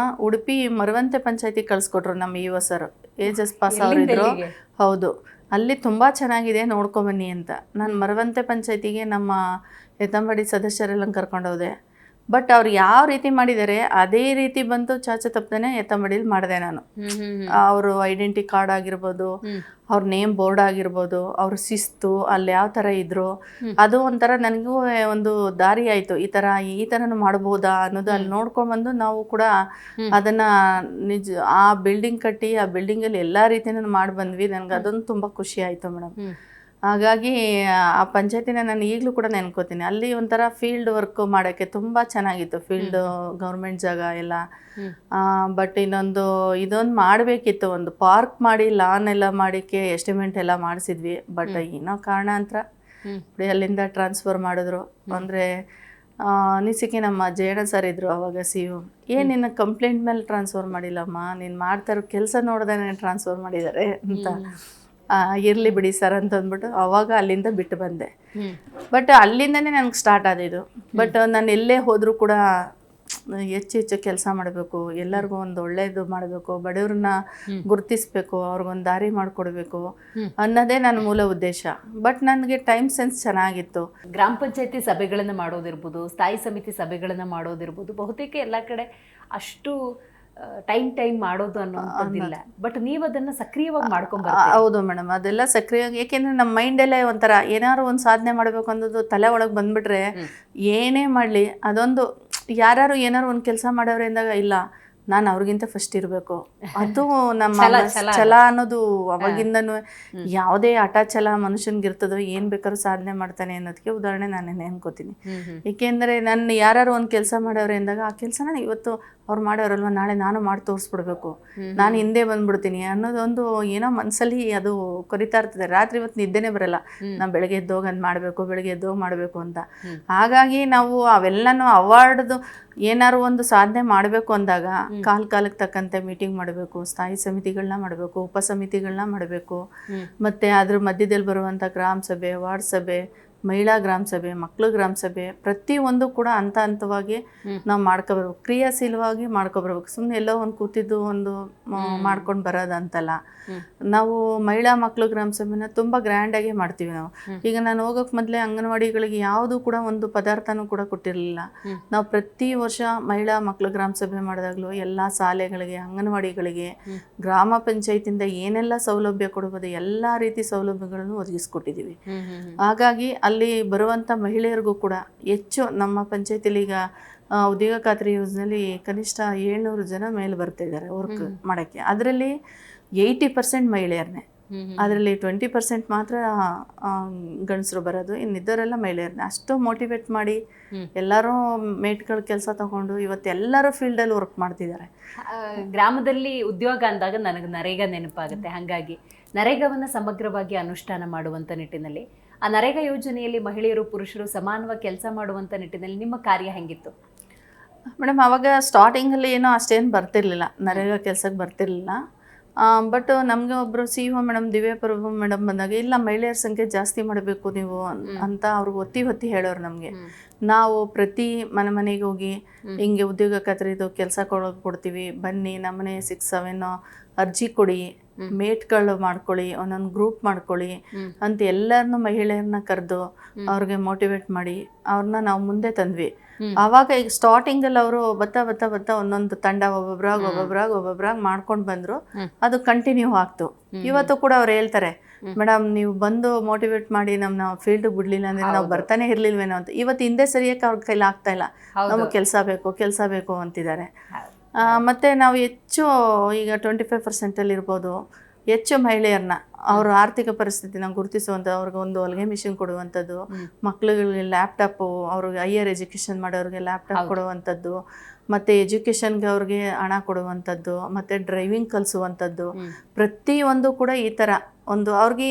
ಉಡುಪಿ ಮರವಂತೆ ಪಂಚಾಯತಿ ಕಳಿಸ್ಕೊಟ್ರು ನಮ್ಮ ಇ.ಒ. ಸರ್. ಏಜಸ್ ಪಾಸ್ ಅವರಿದ್ರು. ಹೌದು, ಅಲ್ಲಿ ತುಂಬ ಚೆನ್ನಾಗಿದೆ ನೋಡ್ಕೊಬನ್ನಿ ಅಂತ. ನಾನು ಮರವಂತೆ ಪಂಚಾಯತಿಗೆ ನಮ್ಮ ಎತ್ತಂಬಾಡಿ ಸದಸ್ಯರೆಲ್ಲ ಕರ್ಕೊಂಡೋದೆ. ಬಟ್ ಅವ್ರು ಯಾವ ರೀತಿ ಮಾಡಿದ್ದಾರೆ ಅದೇ ರೀತಿ ಬಂತು, ಚಾಚು ತಪ್ಪದೇನೆ ಎತ್ತಂಬಡಿಲಿ ಮಾಡಿದೆ ನಾನು. ಅವರು ಐಡೆಂಟಿ ಕಾರ್ಡ್ ಆಗಿರ್ಬೋದು, ಅವ್ರ ನೇಮ್ ಬೋರ್ಡ್ ಆಗಿರ್ಬೋದು, ಅವ್ರ ಶಿಸ್ತು, ಅಲ್ಲಿ ಯಾವ ಥರ ಇದ್ರು, ಅದು ಒಂಥರ ನನಗೂ ಒಂದು ದಾರಿ ಆಯಿತು. ಈ ಥರನೂ ಮಾಡ್ಬೋದಾ ಅನ್ನೋದು ಅಲ್ಲಿ ನೋಡ್ಕೊಂಡ್ಬಂದು ನಾವು ಕೂಡ ಅದನ್ನು ಆ ಬಿಲ್ಡಿಂಗ್ ಕಟ್ಟಿ ಆ ಬಿಲ್ಡಿಂಗಲ್ಲಿ ಎಲ್ಲ ರೀತಿಯೂ ಮಾಡಿ ಬಂದ್ವಿ. ನನಗೆ ಅದೊಂದು ತುಂಬ ಖುಷಿ ಆಯಿತು ಮೇಡಮ್. ಹಾಗಾಗಿ ಆ ಪಂಚಾಯತಿನ ನಾನು ಈಗಲೂ ಕೂಡ ನೆನ್ಕೋತೀನಿ. ಅಲ್ಲಿ ಒಂಥರ ಫೀಲ್ಡ್ ವರ್ಕ್ ಮಾಡೋಕ್ಕೆ ತುಂಬ ಚೆನ್ನಾಗಿತ್ತು. ಫೀಲ್ಡ್ ಗೌರ್ಮೆಂಟ್ ಜಾಗ ಎಲ್ಲ. ಬಟ್ ಇದೊಂದು ಮಾಡಬೇಕಿತ್ತು, ಒಂದು ಪಾರ್ಕ್ ಮಾಡಿ ಲಾನ್ ಎಲ್ಲ ಮಾಡೋಕ್ಕೆ ಎಸ್ಟಿಮೇಟ್ ಎಲ್ಲ ಮಾಡಿಸಿದ್ವಿ. ಬಟ್ ಏನೋ ಕಾರಣಾಂತರ ಅಲ್ಲಿಂದ ಟ್ರಾನ್ಸ್ಫರ್ ಮಾಡಿದ್ರು. ಅಂದರೆ ಅನಿಸಿಕೆ ನಮ್ಮ ಜಯಣ್ಣ ಸರ್ ಇದ್ದರು ಅವಾಗ ಸಿ.ಯು. ನಿನ್ನ ಕಂಪ್ಲೇಂಟ್ ಮೇಲೆ ಟ್ರಾನ್ಸ್ಫರ್ ಮಾಡಿಲ್ಲಮ್ಮ, ನೀನು ಮಾಡ್ತಾ ಇರೋ ಕೆಲಸ ನೋಡ್ದೇ ಟ್ರಾನ್ಸ್ಫರ್ ಮಾಡಿದ್ದಾರೆ ಅಂತ. ಇರಲಿ ಬಿಡಿ ಸರ್ ಅಂತ ಅಂದ್ಬಿಟ್ಟು ಅವಾಗ ಅಲ್ಲಿಂದ ಬಿಟ್ಟು ಬಂದೆ. ಬಟ್ ಅಲ್ಲಿಂದನೇ ನನಗೆ ಸ್ಟಾರ್ಟ್ ಆದಿದ್ದು. ಬಟ್ ನಾನು ಎಲ್ಲೇ ಹೋದರೂ ಕೂಡ ಹೆಚ್ಚು ಕೆಲಸ ಮಾಡಬೇಕು, ಎಲ್ಲರಿಗೂ ಒಂದು ಒಳ್ಳೇದು ಮಾಡಬೇಕು, ಬಡವ್ರನ್ನ ಗುರುತಿಸ್ಬೇಕು, ಅವ್ರಿಗೊಂದು ದಾರಿ ಮಾಡಿಕೊಡ್ಬೇಕು ಅನ್ನೋದೇ ನನ್ನ ಮೂಲ ಉದ್ದೇಶ. ಬಟ್ ನನಗೆ ಟೈಮ್ ಸೆನ್ಸ್ ಚೆನ್ನಾಗಿತ್ತು. ಗ್ರಾಮ ಪಂಚಾಯತಿ ಸಭೆಗಳನ್ನು ಮಾಡೋದಿರ್ಬೋದು, ಸ್ಥಾಯಿ ಸಮಿತಿ ಸಭೆಗಳನ್ನು ಮಾಡೋದಿರ್ಬೋದು, ಬಹುತೇಕ ಎಲ್ಲ ಕಡೆ ಅಷ್ಟು ಟೈಮ್ ಮಾಡೋದು ಅನ್ನೋದಿಲ್ಲ. ಬಟ್ ನೀವು ಅದನ್ನ ಸಕ್ರಿಯವಾಗಿ ಮಾಡ್ಕೊಂಡ್ಬರ್ತೀರಿ. ಹೌದು ಮೇಡಮ್, ಅದೆಲ್ಲ ಸಕ್ರಿಯವಾಗಿ. ಏಕೆಂದ್ರೆ ನಮ್ಮ ಮೈಂಡಲ್ಲೇ ಒಂಥರ ಏನಾದ್ರು ಒಂದು ಸಾಧನೆ ಮಾಡಬೇಕು ಅನ್ನೋದು ತಲೆ ಒಳಗೆ ಬಂದ್ಬಿಟ್ರೆ ಏನೇ ಮಾಡಲಿ ಅದೊಂದು ಯಾರು ಏನಾರು ಒಂದು ಕೆಲಸ ಮಾಡೋರು ಎಂದಾಗ ಇಲ್ಲ ನಾನು ಅವ್ರಿಗಿಂತ ಫಸ್ಟ್ ಇರಬೇಕು. ಅದು ನಮ್ಮ ಛಲ, ಛಲ ಛಲ ಅನ್ನೋದು ಅವಾಗಿಂದನೂ ಯಾವುದೇ ಛಲ ಮನುಷ್ಯನ್ಗಿರ್ತದೋ ಏನು ಬೇಕಾದ್ರೂ ಸಾಧನೆ ಮಾಡ್ತಾನೆ ಅನ್ನೋದಕ್ಕೆ ಉದಾಹರಣೆ ನಾನೇನು ಅನ್ಕೋತೀನಿ. ಏಕೆಂದರೆ ನನ್ನ ಯಾರು ಒಂದು ಕೆಲಸ ಮಾಡೋರೆ ಅಂದಾಗ ಆ ಕೆಲಸನ ಇವತ್ತು ಅವ್ರು ಮಾಡೋರಲ್ವ, ನಾಳೆ ನಾನು ಮಾಡಿ ತೋರಿಸ್ಬಿಡ್ಬೇಕು, ನಾನು ಹಿಂದೆ ಬಂದ್ಬಿಡ್ತೀನಿ ಅನ್ನೋದೊಂದು ಏನೋ ಮನಸ್ಸಲ್ಲಿ ಅದು ಕೊರಿತಾ ಇರ್ತದೆ. ರಾತ್ರಿ ಇವತ್ತು ನಿದ್ದೆನೇ ಬರಲ್ಲ, ನಾವು ಬೆಳಗ್ಗೆ ಎದ್ದೋಗ ಅದು ಮಾಡಬೇಕು, ಬೆಳಗ್ಗೆ ಎದ್ದೋಗ ಮಾಡಬೇಕು ಅಂತ. ಹಾಗಾಗಿ ನಾವು ಅವೆಲ್ಲನೂ ಅವಾರ್ಡ್ದು ಏನಾದ್ರು ಒಂದು ಸಾಧನೆ ಮಾಡಬೇಕು ಅಂದಾಗ ಕಾಲಕ್ಕೆ ತಕ್ಕಂತೆ ಮೀಟಿಂಗ್ ಮಾಡಬೇಕು, ಸ್ಥಾಯಿ ಸಮಿತಿಗಳನ್ನ ಮಾಡಬೇಕು, ಉಪ ಸಮಿತಿಗಳನ್ನ ಮಾಡಬೇಕು, ಮತ್ತು ಅದ್ರ ಮಧ್ಯದಲ್ಲಿ ಬರುವಂಥ ಗ್ರಾಮ ಸಭೆ, ವಾರ್ಡ್ ಸಭೆ, ಮಹಿಳಾ ಗ್ರಾಮ ಸಭೆ, ಮಕ್ಕಳು ಗ್ರಾಮ ಸಭೆ, ಪ್ರತಿಯೊಂದು ಕೂಡ ಹಂತವಾಗಿ ನಾವು ಮಾಡ್ಕೊಬರ್ಬೇಕು, ಕ್ರಿಯಾಶೀಲವಾಗಿ ಮಾಡ್ಕೊಬರ್ಬೇಕು. ಸುಮ್ಮನೆ ಎಲ್ಲೋ ಒಂದು ಕೂತಿದ್ದು ಒಂದು ಮಾಡ್ಕೊಂಡು ಬರೋದಂತಲ್ಲ. ನಾವು ಮಹಿಳಾ ಮಕ್ಕಳು ಗ್ರಾಮ ಸಭೆನ ತುಂಬ ಗ್ರ್ಯಾಂಡಾಗಿ ಮಾಡ್ತೀವಿ ನಾವು. ಈಗ ನಾನು ಹೋಗೋಕೆ ಮೊದಲೇ ಅಂಗನವಾಡಿಗಳಿಗೆ ಯಾವುದೂ ಕೂಡ ಒಂದು ಪದಾರ್ಥನೂ ಕೂಡ ಕೊಟ್ಟಿರಲಿಲ್ಲ. ನಾವು ಪ್ರತಿ ವರ್ಷ ಮಹಿಳಾ ಮಕ್ಕಳು ಗ್ರಾಮ ಸಭೆ ಮಾಡಿದಾಗಲೂ ಎಲ್ಲ ಶಾಲೆಗಳಿಗೆ, ಅಂಗನವಾಡಿಗಳಿಗೆ, ಗ್ರಾಮ ಪಂಚಾಯತಿಂದ ಏನೆಲ್ಲ ಸೌಲಭ್ಯ ಕೊಡ್ಬೋದು ಎಲ್ಲ ರೀತಿ ಸೌಲಭ್ಯಗಳನ್ನು ಒದಗಿಸ್ಕೊಟ್ಟಿದ್ದೀವಿ. ಹಾಗಾಗಿ ಅಲ್ಲಿ ಬರುವಂಥ ಮಹಿಳೆಯರಿಗೂ ಕೂಡ ಹೆಚ್ಚು ನಮ್ಮ ಪಂಚಾಯತಿಲಿ ಈಗ ಉದ್ಯೋಗ ಖಾತ್ರಿ ಯೋಜನೆಯಲ್ಲಿ ಕನಿಷ್ಠ 700 ಜನ ಮೇಲೆ ಬರ್ತಾ ಇದ್ದಾರೆ ವರ್ಕ್ ಮಾಡೋಕ್ಕೆ. ಅದರಲ್ಲಿ 80% ಮಹಿಳೆಯರನ್ನೇ, ಅದರಲ್ಲಿ 20% ಮಾತ್ರ ಗಂಡಸರು ಬರೋದು, ಇನ್ನಿದ್ದರೆಲ್ಲ ಮಹಿಳೆಯರನ್ನೇ. ಅಷ್ಟು ಮೋಟಿವೇಟ್ ಮಾಡಿ ಎಲ್ಲರೂ ಮೇಟ್ಗಳ ಕೆಲಸ ತಗೊಂಡು ಇವತ್ತು ಎಲ್ಲರೂ ಫೀಲ್ಡಲ್ಲಿ ವರ್ಕ್ ಮಾಡ್ತಿದ್ದಾರೆ. ಗ್ರಾಮದಲ್ಲಿ ಉದ್ಯೋಗ ಅಂದಾಗ ನನಗೆ ನರೇಗಾ ನೆನಪಾಗುತ್ತೆ. ಹಾಗಾಗಿ ನರೇಗಾವನ್ನು ಸಮಗ್ರವಾಗಿ ಅನುಷ್ಠಾನ ಮಾಡುವಂಥ ನಿಟ್ಟಿನಲ್ಲಿ, ಆ ನರೇಗಾ ಯೋಜನೆಯಲ್ಲಿ ಮಹಿಳೆಯರು ಪುರುಷರು ಸಮಾನವಾಗಿ ಕೆಲಸ ಮಾಡುವಂಥ ನಿಟ್ಟಿನಲ್ಲಿ ನಿಮ್ಮ ಕಾರ್ಯ ಹೆಂಗಿತ್ತು ಮೇಡಮ್? ಆವಾಗ ಸ್ಟಾರ್ಟಿಂಗಲ್ಲಿ ಏನೋ ಅಷ್ಟೇನು ಬರ್ತಿರ್ಲಿಲ್ಲ, ನರೇಗಾ ಕೆಲಸಕ್ಕೆ ಬರ್ತಿರ್ಲಿಲ್ಲ. ಬಟ್ ನಮಗೆ ಒಬ್ಬರು CEO ಮೇಡಮ್, ದಿವ್ಯಪ್ರಭು ಮೇಡಮ್ ಬಂದಾಗ, ಇಲ್ಲ ಮಹಿಳೆಯರ ಸಂಖ್ಯೆ ಜಾಸ್ತಿ ಮಾಡಬೇಕು ನೀವು ಅಂತ ಅವ್ರಿಗೆ ಒತ್ತಿ ಹೇಳೋರು ನಮಗೆ. ನಾವು ಪ್ರತಿ ಮನೆಗೆ ಹೋಗಿ ಹಿಂಗೆ ಉದ್ಯೋಗ ಖಾತ್ರಿದು ಕೆಲಸ ಕೊಡ್ತೀವಿ, ಬನ್ನಿ ನಮ್ಮನೆ 6-7 ಅರ್ಜಿ ಕೊಡಿ, ಮೇಟ್ಗಳು ಮಾಡ್ಕೊಳ್ಳಿ, ಒಂದೊಂದು ಗ್ರೂಪ್ ಮಾಡ್ಕೊಳ್ಳಿ ಅಂತ ಎಲ್ಲರನ್ನೂ ಮಹಿಳೆಯರನ್ನ ಕರೆದು ಅವ್ರಿಗೆ ಮೋಟಿವೇಟ್ ಮಾಡಿ ಅವ್ರನ್ನ ನಾವು ಮುಂದೆ ತಂದ್ವಿ. ಆವಾಗ ಈಗ ಸ್ಟಾರ್ಟಿಂಗಲ್ಲಿ ಅವರು ಬತ್ತಾ ಒಂದೊಂದು ತಂಡ ಒಬ್ಬೊಬ್ರಾಗಿ ಮಾಡ್ಕೊಂಡು ಬಂದರು. ಅದು ಕಂಟಿನ್ಯೂ ಆಗ್ತು. ಇವತ್ತು ಕೂಡ ಅವ್ರು ಹೇಳ್ತಾರೆ, ಮೇಡಮ್ ನೀವು ಬಂದು ಮೋಟಿವೇಟ್ ಮಾಡಿ ನಮ್ಮನ್ನ ಫೀಲ್ಡ್ ಬಿಡ್ಲಿಲ್ಲ ಅಂದ್ರೆ ನಾವು ಬರ್ತಾನೆ ಇರ್ಲಿಲ್ವೇನೋ ಅಂತ. ಇವತ್ತು ಹಿಂದೆ ಸರಿಯಕ್ಕೆ ಅವ್ರ ಕೈಲಿ ಆಗ್ತಾ ಇಲ್ಲ, ನಮಗೆ ಕೆಲಸ ಬೇಕು ಅಂತಿದ್ದಾರೆ. ಮತ್ತು ನಾವು ಹೆಚ್ಚು ಈಗ 25% ಇರ್ಬೋದು ಹೆಚ್ಚು ಮಹಿಳೆಯರನ್ನ ಅವ್ರ ಆರ್ಥಿಕ ಪರಿಸ್ಥಿತಿನ ಗುರುತಿಸುವಂಥ, ಅವ್ರಿಗೆ ಒಂದು ಹೊಲಿಗೆ ಮಿಷಿನ್ ಕೊಡುವಂಥದ್ದು, ಮಕ್ಳುಗಳಿಗೆ ಲ್ಯಾಪ್ಟಾಪು, ಅವ್ರಿಗೆ ಹೈಯರ್ ಎಜುಕೇಷನ್ ಮಾಡೋರಿಗೆ ಲ್ಯಾಪ್ಟಾಪ್ ಕೊಡುವಂಥದ್ದು, ಮತ್ತು ಎಜುಕೇಷನ್ಗೆ ಅವ್ರಿಗೆ ಹಣ ಕೊಡುವಂಥದ್ದು, ಮತ್ತು ಡ್ರೈವಿಂಗ್ ಕಲಿಸುವಂಥದ್ದು, ಪ್ರತಿಯೊಂದು ಕೂಡ ಈ ಥರ ಒಂದು ಅವ್ರಿಗೆ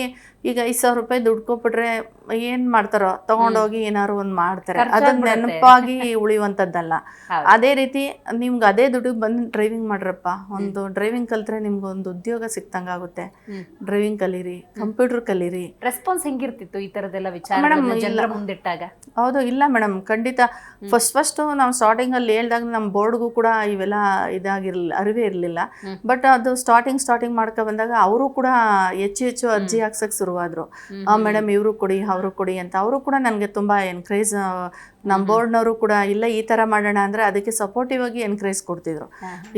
ಈಗ 5,000 ರೂಪಾಯಿ ದುಡ್ಡು ಕೊಟ್ಬಿಟ್ರೆ ಏನು ಮಾಡ್ತಾರೋ ತೊಗೊಂಡೋಗಿ ಏನಾದ್ರು ಒಂದು ಮಾಡ್ತಾರೆ, ಅದನ್ನ ನೆನಪಾಗಿ ಉಳಿಯುವಂಥದ್ದಲ್ಲ. ಅದೇ ರೀತಿ ನಿಮ್ಗೆ ಅದೇ ದುಡ್ಡಿಗೆ ಬಂದು ಡ್ರೈವಿಂಗ್ ಮಾಡ್ರಪ್ಪ, ಒಂದು ಡ್ರೈವಿಂಗ್ ಕಲ್ತ್ರೆ ನಿಮ್ಗೆ ಒಂದು ಉದ್ಯೋಗ ಸಿಕ್ತಂಗೆ ಆಗುತ್ತೆ, ಡ್ರೈವಿಂಗ್ ಕಲೀರಿ, ಕಂಪ್ಯೂಟರ್ ಕಲೀರಿ. ರೆಸ್ಪಾನ್ಸ್ ಹೆಂಗಿರ್ತಿತ್ತು ಈ ಥರದೆಲ್ಲ ವಿಚಾರ ಮುಂದಿಟ್ಟಾಗ? ಹೌದು, ಇಲ್ಲ ಮೇಡಮ್, ಖಂಡಿತ. ಫಸ್ಟು ನಾವು ಸ್ಟಾರ್ಟಿಂಗಲ್ಲಿ ಹೇಳ್ದಾಗ ನಮ್ಮ ಬೋರ್ಡ್ಗೂ ಕೂಡ ಇವೆಲ್ಲ ಅರಿವೇ ಇರಲಿಲ್ಲ. ಬಟ್ ಅದು ಸ್ಟಾರ್ಟಿಂಗ್ ಮಾಡ್ಕೊ ಬಂದಾಗ ಅವರು ಕೂಡ ಹೆಚ್ಚು ಅರ್ಜಿ ಹಾಕ್ಸಕ್ಕೆ ಶುರುವಾದರು. ಮೇಡಮ್ ಇವರು ಕೊಡಿ ಅವರು ಕೊಡಿ ಅಂತ. ಅವರು ಕೂಡ ನನಗೆ ತುಂಬ ಎನ್ಕರೇಜ್, ನಮ್ಮ ಬೋರ್ಡ್ನವರು ಕೂಡ ಇಲ್ಲ ಈ ಥರ ಮಾಡೋಣ ಅಂದರೆ ಅದಕ್ಕೆ ಸಪೋರ್ಟಿವ್ ಆಗಿ ಎನ್ಕರೇಜ್ ಕೊಡ್ತಿದ್ರು.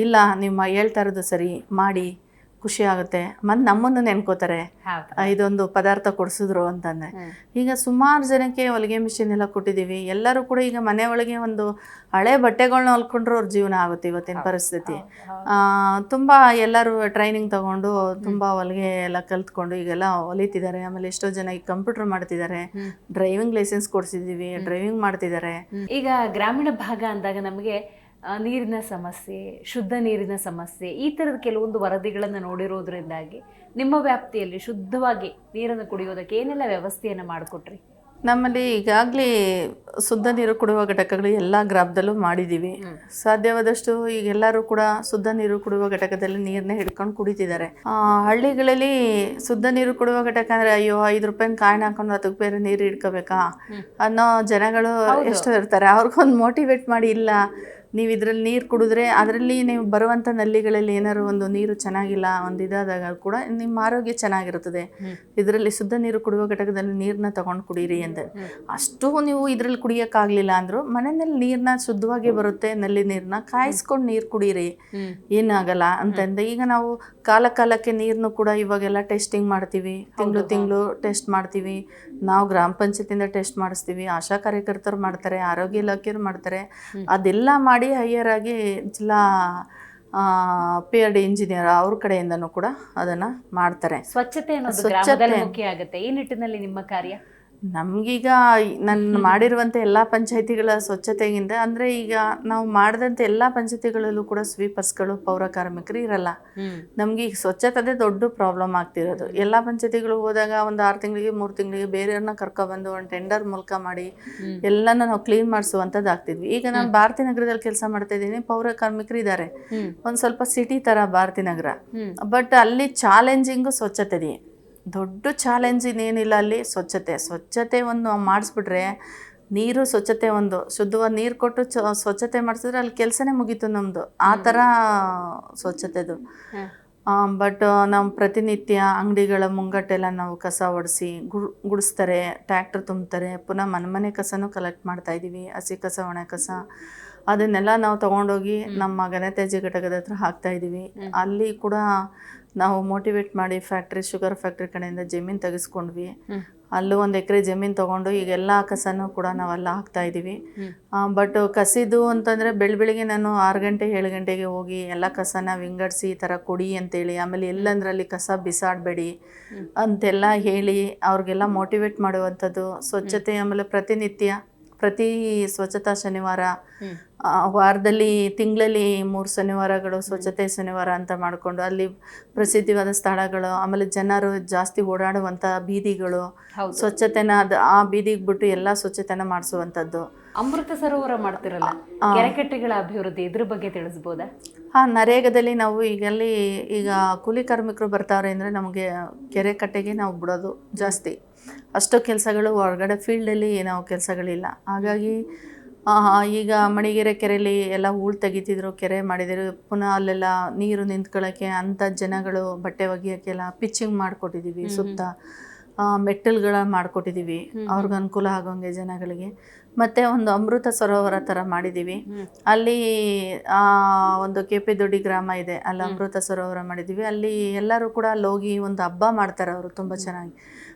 ಇಲ್ಲ ನಿಮ್ಮ ಹೇಳ್ತಾ ಇರೋದು ಸರಿ, ಮಾಡಿ, ಖುಷಿ ಆಗುತ್ತೆ, ಮತ್ತು ನಮ್ಮನ್ನು ನೆನ್ಕೋತಾರೆ ಇದೊಂದು ಪದಾರ್ಥ ಕೊಡಿಸಿದ್ರು ಅಂತಂದರೆ. ಈಗ ಸುಮಾರು ಜನಕ್ಕೆ ಹೊಲಿಗೆ ಮಿಷಿನ್ ಎಲ್ಲ ಕೊಟ್ಟಿದ್ದೀವಿ. ಎಲ್ಲರೂ ಕೂಡ ಈಗ ಮನೆ ಒಳಗೆ ಒಂದು ಹಳೆ ಬಟ್ಟೆಗಳನ್ನ ಹೊಲ್ಕೊಂಡ್ರೆ ಅವ್ರ ಜೀವನ ಆಗುತ್ತೆ ಇವತ್ತಿನ ಪರಿಸ್ಥಿತಿ. ತುಂಬ ಎಲ್ಲರೂ ಟ್ರೈನಿಂಗ್ ತಗೊಂಡು ತುಂಬ ಹೊಲಿಗೆ ಎಲ್ಲ ಕಲ್ತ್ಕೊಂಡು ಈಗೆಲ್ಲ ಹೊಲಿತಿದ್ದಾರೆ. ಆಮೇಲೆ ಎಷ್ಟೋ ಜನ ಈಗ ಕಂಪ್ಯೂಟರ್ ಮಾಡ್ತಿದ್ದಾರೆ, ಡ್ರೈವಿಂಗ್ ಲೈಸೆನ್ಸ್ ಕೊಡಿಸಿದ್ದೀವಿ, ಡ್ರೈವಿಂಗ್ ಮಾಡ್ತಿದ್ದಾರೆ. ಈಗ ಗ್ರಾಮೀಣ ಭಾಗ ಅಂದಾಗ ನಮಗೆ ನೀರಿನ ಸಮಸ್ಯೆ, ಶುದ್ಧ ನೀರಿನ ಸಮಸ್ಯೆ, ಈ ಥರದ ಕೆಲವೊಂದು ವರದಿಗಳನ್ನು ನೋಡಿರೋದ್ರಿಂದಾಗಿ ನಿಮ್ಮ ವ್ಯಾಪ್ತಿಯಲ್ಲಿ ಶುದ್ಧವಾಗಿ ನೀರನ್ನು ಕುಡಿಯೋದಕ್ಕೆ ಏನೆಲ್ಲ ವ್ಯವಸ್ಥೆಯನ್ನು ಮಾಡಿಕೊಟ್ರಿ? ನಮ್ಮಲ್ಲಿ ಈಗಾಗಲೇ ಶುದ್ಧ ನೀರು ಕುಡಿಯುವ ಘಟಕಗಳು ಎಲ್ಲ ಗ್ರಾಮದಲ್ಲೂ ಮಾಡಿದ್ದೀವಿ. ಸಾಧ್ಯವಾದಷ್ಟು ಈಗೆಲ್ಲರೂ ಕೂಡ ಶುದ್ಧ ನೀರು ಕುಡಿಯುವ ಘಟಕದಲ್ಲಿ ನೀರನ್ನೇ ಹಿಡ್ಕೊಂಡು ಕುಡಿತಿದ್ದಾರೆ. ಹಳ್ಳಿಗಳಲ್ಲಿ ಶುದ್ಧ ನೀರು ಕುಡಿಯುವ ಘಟಕ ಅಂದರೆ ಅಯ್ಯೋ 5 ರೂಪಾಯಿನ ಕಾಯಿನ್ ಹಾಕೊಂಡು ಅದಕ್ಕೆ ಬೇರೆ ನೀರು ಹಿಡ್ಕೋಬೇಕಾ ಅನ್ನೋ ಜನಗಳು ಎಷ್ಟೋ ಇರ್ತಾರೆ. ಅವ್ರಿಗೊಂದು ಮೋಟಿವೇಟ್ ಮಾಡಿ, ಇಲ್ಲ ನೀವು ಇದರಲ್ಲಿ ನೀರು ಕುಡಿದ್ರೆ ಅದರಲ್ಲಿ ನೀವು ಬರುವಂಥ ನಲ್ಲಿಗಳಲ್ಲಿ ಏನಾದ್ರು ಒಂದು ನೀರು ಚೆನ್ನಾಗಿಲ್ಲ ಒಂದು ಇದಾದಾಗ ಕೂಡ ನಿಮ್ಮ ಆರೋಗ್ಯ ಚೆನ್ನಾಗಿರುತ್ತದೆ. ಇದರಲ್ಲಿ ಶುದ್ಧ ನೀರು ಕುಡಿಯುವ ಘಟಕದಲ್ಲಿ ನೀರನ್ನ ತಗೊಂಡು ಕುಡೀರಿ ಅಂತ. ಅಷ್ಟು ನೀವು ಇದರಲ್ಲಿ ಕುಡಿಯೋಕ್ಕಾಗಲಿಲ್ಲ ಅಂದರು ಮನೆಯಲ್ಲಿ ನೀರನ್ನ ಶುದ್ಧವಾಗಿ ಬರುತ್ತೆ, ನಲ್ಲಿ ನೀರನ್ನ ಕಾಯಿಸ್ಕೊಂಡು ನೀರು ಕುಡೀರಿ, ಏನಾಗಲ್ಲ ಅಂತಂದೆ. ಈಗ ನಾವು ಕಾಲಕ್ಕೆ ನೀರನ್ನು ಕೂಡ ಇವಾಗೆಲ್ಲ ಟೆಸ್ಟಿಂಗ್ ಮಾಡ್ತೀವಿ, ತಿಂಗಳು ಟೆಸ್ಟ್ ಮಾಡ್ತೀವಿ. ನಾವು ಗ್ರಾಮ ಪಂಚಾಯತಿಂದ ಟೆಸ್ಟ್ ಮಾಡಿಸ್ತೀವಿ, ಆಶಾ ಕಾರ್ಯಕರ್ತರು ಮಾಡ್ತಾರೆ, ಆರೋಗ್ಯ ಇಲಾಖೆಯವರು ಮಾಡ್ತಾರೆ. ಅದೆಲ್ಲ ಮಾಡಿ ಹೈಯರ್ ಆಗಿ ಜಿಲ್ಲಾ PhD ಇಂಜಿನಿಯರ್ ಅವ್ರ ಕಡೆಯಿಂದನೂ ಕೂಡ ಅದನ್ನು ಮಾಡ್ತಾರೆ. ಸ್ವಚ್ಛತೆ ಅನ್ನೋದು ಗ್ರಾಮದಲ್ಲಿ ಮುಖ್ಯ ಆಗುತ್ತೆ. ಈ ನಿಟ್ಟಿನಲ್ಲಿ ನಿಮ್ಮ ಕಾರ್ಯ? ನಮಗೀಗ ನಾನು ಮಾಡಿರುವಂಥ ಎಲ್ಲ ಪಂಚಾಯಿತಿಗಳ ಸ್ವಚ್ಛತೆಗಿಂತ ಅಂದರೆ ಈಗ ನಾವು ಮಾಡಿದಂಥ ಎಲ್ಲ ಪಂಚಾಯಿತಿಗಳಲ್ಲೂ ಕೂಡ ಸ್ವೀಪರ್ಸ್ಗಳು ಪೌರ ಕಾರ್ಮಿಕರು ಇರಲ್ಲ. ನಮಗೆ ಈಗ ಸ್ವಚ್ಛತೆ ದೊಡ್ಡ ಪ್ರಾಬ್ಲಮ್ ಆಗ್ತಿರೋದು. ಎಲ್ಲ ಪಂಚಾಯಿತಿಗಳು ಹೋದಾಗ ಒಂದು 6 ತಿಂಗಳಿಗೆ 3 ತಿಂಗಳಿಗೆ ಬೇರೆಯವ್ರನ್ನ ಕರ್ಕೊಬಂದು ಒಂದು ಟೆಂಡರ್ ಮೂಲಕ ಮಾಡಿ ಎಲ್ಲನೂ ನಾವು ಕ್ಲೀನ್ ಮಾಡಿಸುವಂಥದ್ದು ಆಗ್ತಿದ್ವಿ. ಈಗ ನಾನು ಭಾರತಿ ನಗರದಲ್ಲಿ ಕೆಲಸ ಮಾಡ್ತಾ ಇದ್ದೀನಿ, ಪೌರ ಕಾರ್ಮಿಕರು ಇದ್ದಾರೆ, ಒಂದು ಸ್ವಲ್ಪ ಸಿಟಿ ಥರ ಭಾರತಿ ನಗರ. ಬಟ್ ಅಲ್ಲಿ ಚಾಲೆಂಜಿಂಗು ಸ್ವಚ್ಛತೆ, ದೊಡ್ಡ ಚಾಲೆಂಜ್ ಇನ್ನೇನಿಲ್ಲ. ಅಲ್ಲಿ ಸ್ವಚ್ಛತೆ ಒಂದು ಮಾಡಿಸ್ಬಿಟ್ರೆ ನೀರು ಸ್ವಚ್ಛತೆ ಒಂದು ಶುದ್ಧವಾದ ನೀರು ಕೊಟ್ಟು ಸ್ವಚ್ಛತೆ ಮಾಡಿಸಿದ್ರೆ ಅಲ್ಲಿ ಕೆಲಸನೇ ಮುಗೀತು ನಮ್ಮದು. ಆ ಥರ ಸ್ವಚ್ಛತೆದು. ಬಟ್ ನಾವು ಪ್ರತಿನಿತ್ಯ ಅಂಗಡಿಗಳ ಮುಂಗಟ್ಟೆಲ್ಲ ನಾವು ಕಸ ಒಡಿಸಿ ಗುಡಿಸ್ತಾರೆ, ಟ್ಯಾಕ್ಟರ್ ತುಂಬ್ತಾರೆ, ಪುನಃ ಮನೆ ಕಸನೂ ಕಲೆಕ್ಟ್ ಮಾಡ್ತಾಯಿದ್ದೀವಿ. ಹಸಿ ಕಸ, ಒಣ ಕಸ ಅದನ್ನೆಲ್ಲ ನಾವು ತೊಗೊಂಡೋಗಿ ನಮ್ಮ ಘನತ್ಯಾಜ್ಯ ಘಟಕದ ಹತ್ರ ಹಾಕ್ತಾಯಿದ್ದೀವಿ. ಅಲ್ಲಿ ಕೂಡ ನಾವು ಮೋಟಿವೇಟ್ ಮಾಡಿ ಶುಗರ್ ಫ್ಯಾಕ್ಟ್ರಿ ಕಡೆಯಿಂದ ಜಮೀನು ತೆಗೆಸ್ಕೊಂಡ್ವಿ. ಅಲ್ಲೂ 1 ಎಕರೆ ಜಮೀನು ತೊಗೊಂಡು ಈಗ ಎಲ್ಲ ಕಸನೂ ಕೂಡ ನಾವೆಲ್ಲ ಹಾಕ್ತಾಯಿದ್ದೀವಿ. ಬಟ್ ಕಸಿದು ಅಂತಂದರೆ ಬೆಳಿಗ್ಗೆ ನಾನು 6 ಗಂಟೆ 7 ಗಂಟೆಗೆ ಹೋಗಿ ಎಲ್ಲ ಕಸನ ವಿಂಗಡಿಸಿ ಈ ಥರ ಕೊಡಿ ಅಂತೇಳಿ, ಆಮೇಲೆ ಎಲ್ಲಂದ್ರಲ್ಲಿ ಕಸ ಬಿಸಾಡಬೇಡಿ ಅಂತೆಲ್ಲ ಹೇಳಿ ಅವ್ರಿಗೆಲ್ಲ ಮೋಟಿವೇಟ್ ಮಾಡುವಂಥದ್ದು. ಸ್ವಚ್ಛತೆ ಆಮೇಲೆ ಪ್ರತಿ ಸ್ವಚ್ಛತಾ ಶನಿವಾರ, ವಾರದಲ್ಲಿ ತಿಂಗಳಲ್ಲಿ 3 ಶನಿವಾರಗಳು ಸ್ವಚ್ಛತೆ ಶನಿವಾರ ಅಂತ ಮಾಡಿಕೊಂಡು ಅಲ್ಲಿ ಪ್ರಸಿದ್ಧವಾದ ಸ್ಥಳಗಳು, ಆಮೇಲೆ ಜನರು ಜಾಸ್ತಿ ಓಡಾಡುವಂಥ ಬೀದಿಗಳು, ಸ್ವಚ್ಛತೆನ ಆ ಬೀದಿಗೆ ಬಿಟ್ಟು ಎಲ್ಲ ಸ್ವಚ್ಛತೆನ ಮಾಡಿಸುವಂಥದ್ದು. ಅಮೃತ ಸರೋವರ ಮಾಡ್ತಿರಲ್ಲ, ಕೆರೆಕಟ್ಟೆಗಳ ಅಭಿವೃದ್ಧಿ, ಇದ್ರ ಬಗ್ಗೆ ತಿಳಿಸ್ಬೋದಾ? ನರೇಗಾದಲ್ಲಿ ನಾವು ಈಗ ಕೂಲಿ ಕಾರ್ಮಿಕರು ಬರ್ತಾವ್ರೆ ಅಂದರೆ ನಮಗೆ ಕೆರೆ ಕಟ್ಟೆಗೆ ನಾವು ಬಿಡೋದು ಜಾಸ್ತಿ. ಅಷ್ಟು ಕೆಲಸಗಳು ಹೊರಗಡೆ ಫೀಲ್ಡಲ್ಲಿ ನಾವು ಕೆಲಸಗಳಿಲ್ಲ. ಹಾಗಾಗಿ ಈಗ ಮಣಿಗೆರೆ ಕೆರೆಯಲ್ಲಿ ಎಲ್ಲ ಹೂಳು ತೆಗಿತಿದ್ರು, ಕೆರೆ ಮಾಡಿದ್ರು. ಪುನಃ ಅಲ್ಲೆಲ್ಲ ನೀರು ನಿಂತ್ಕೊಳ್ಳೋಕ್ಕೆ ಅಂಥ ಜನಗಳು ಬಟ್ಟೆ ಒಗೆಯೋಕ್ಕೆಲ್ಲ ಪಿಚ್ಚಿಂಗ್ ಮಾಡಿಕೊಟ್ಟಿದ್ದೀವಿ. ಸುತ್ತ ಮೆಟ್ಟಲ್ಗಳ ಮಾಡಿಕೊಟ್ಟಿದ್ದೀವಿ ಅವ್ರಿಗೆ ಅನುಕೂಲ ಆಗೋಂಗೆ ಜನಗಳಿಗೆ. ಮತ್ತು ಒಂದು ಅಮೃತ ಸರೋವರ ಥರ ಮಾಡಿದ್ದೀವಿ. ಅಲ್ಲಿ ಒಂದು KP ದೊಡ್ಡಿ ಗ್ರಾಮ ಇದೆ, ಅಲ್ಲಿ ಅಮೃತ ಸರೋವರ ಮಾಡಿದ್ದೀವಿ. ಅಲ್ಲಿ ಎಲ್ಲರೂ ಕೂಡ ಅಲ್ಲಿ ಹೋಗಿ ಒಂದು ಹಬ್ಬ ಮಾಡ್ತಾರೆ ಅವರು ತುಂಬ ಚೆನ್ನಾಗಿ.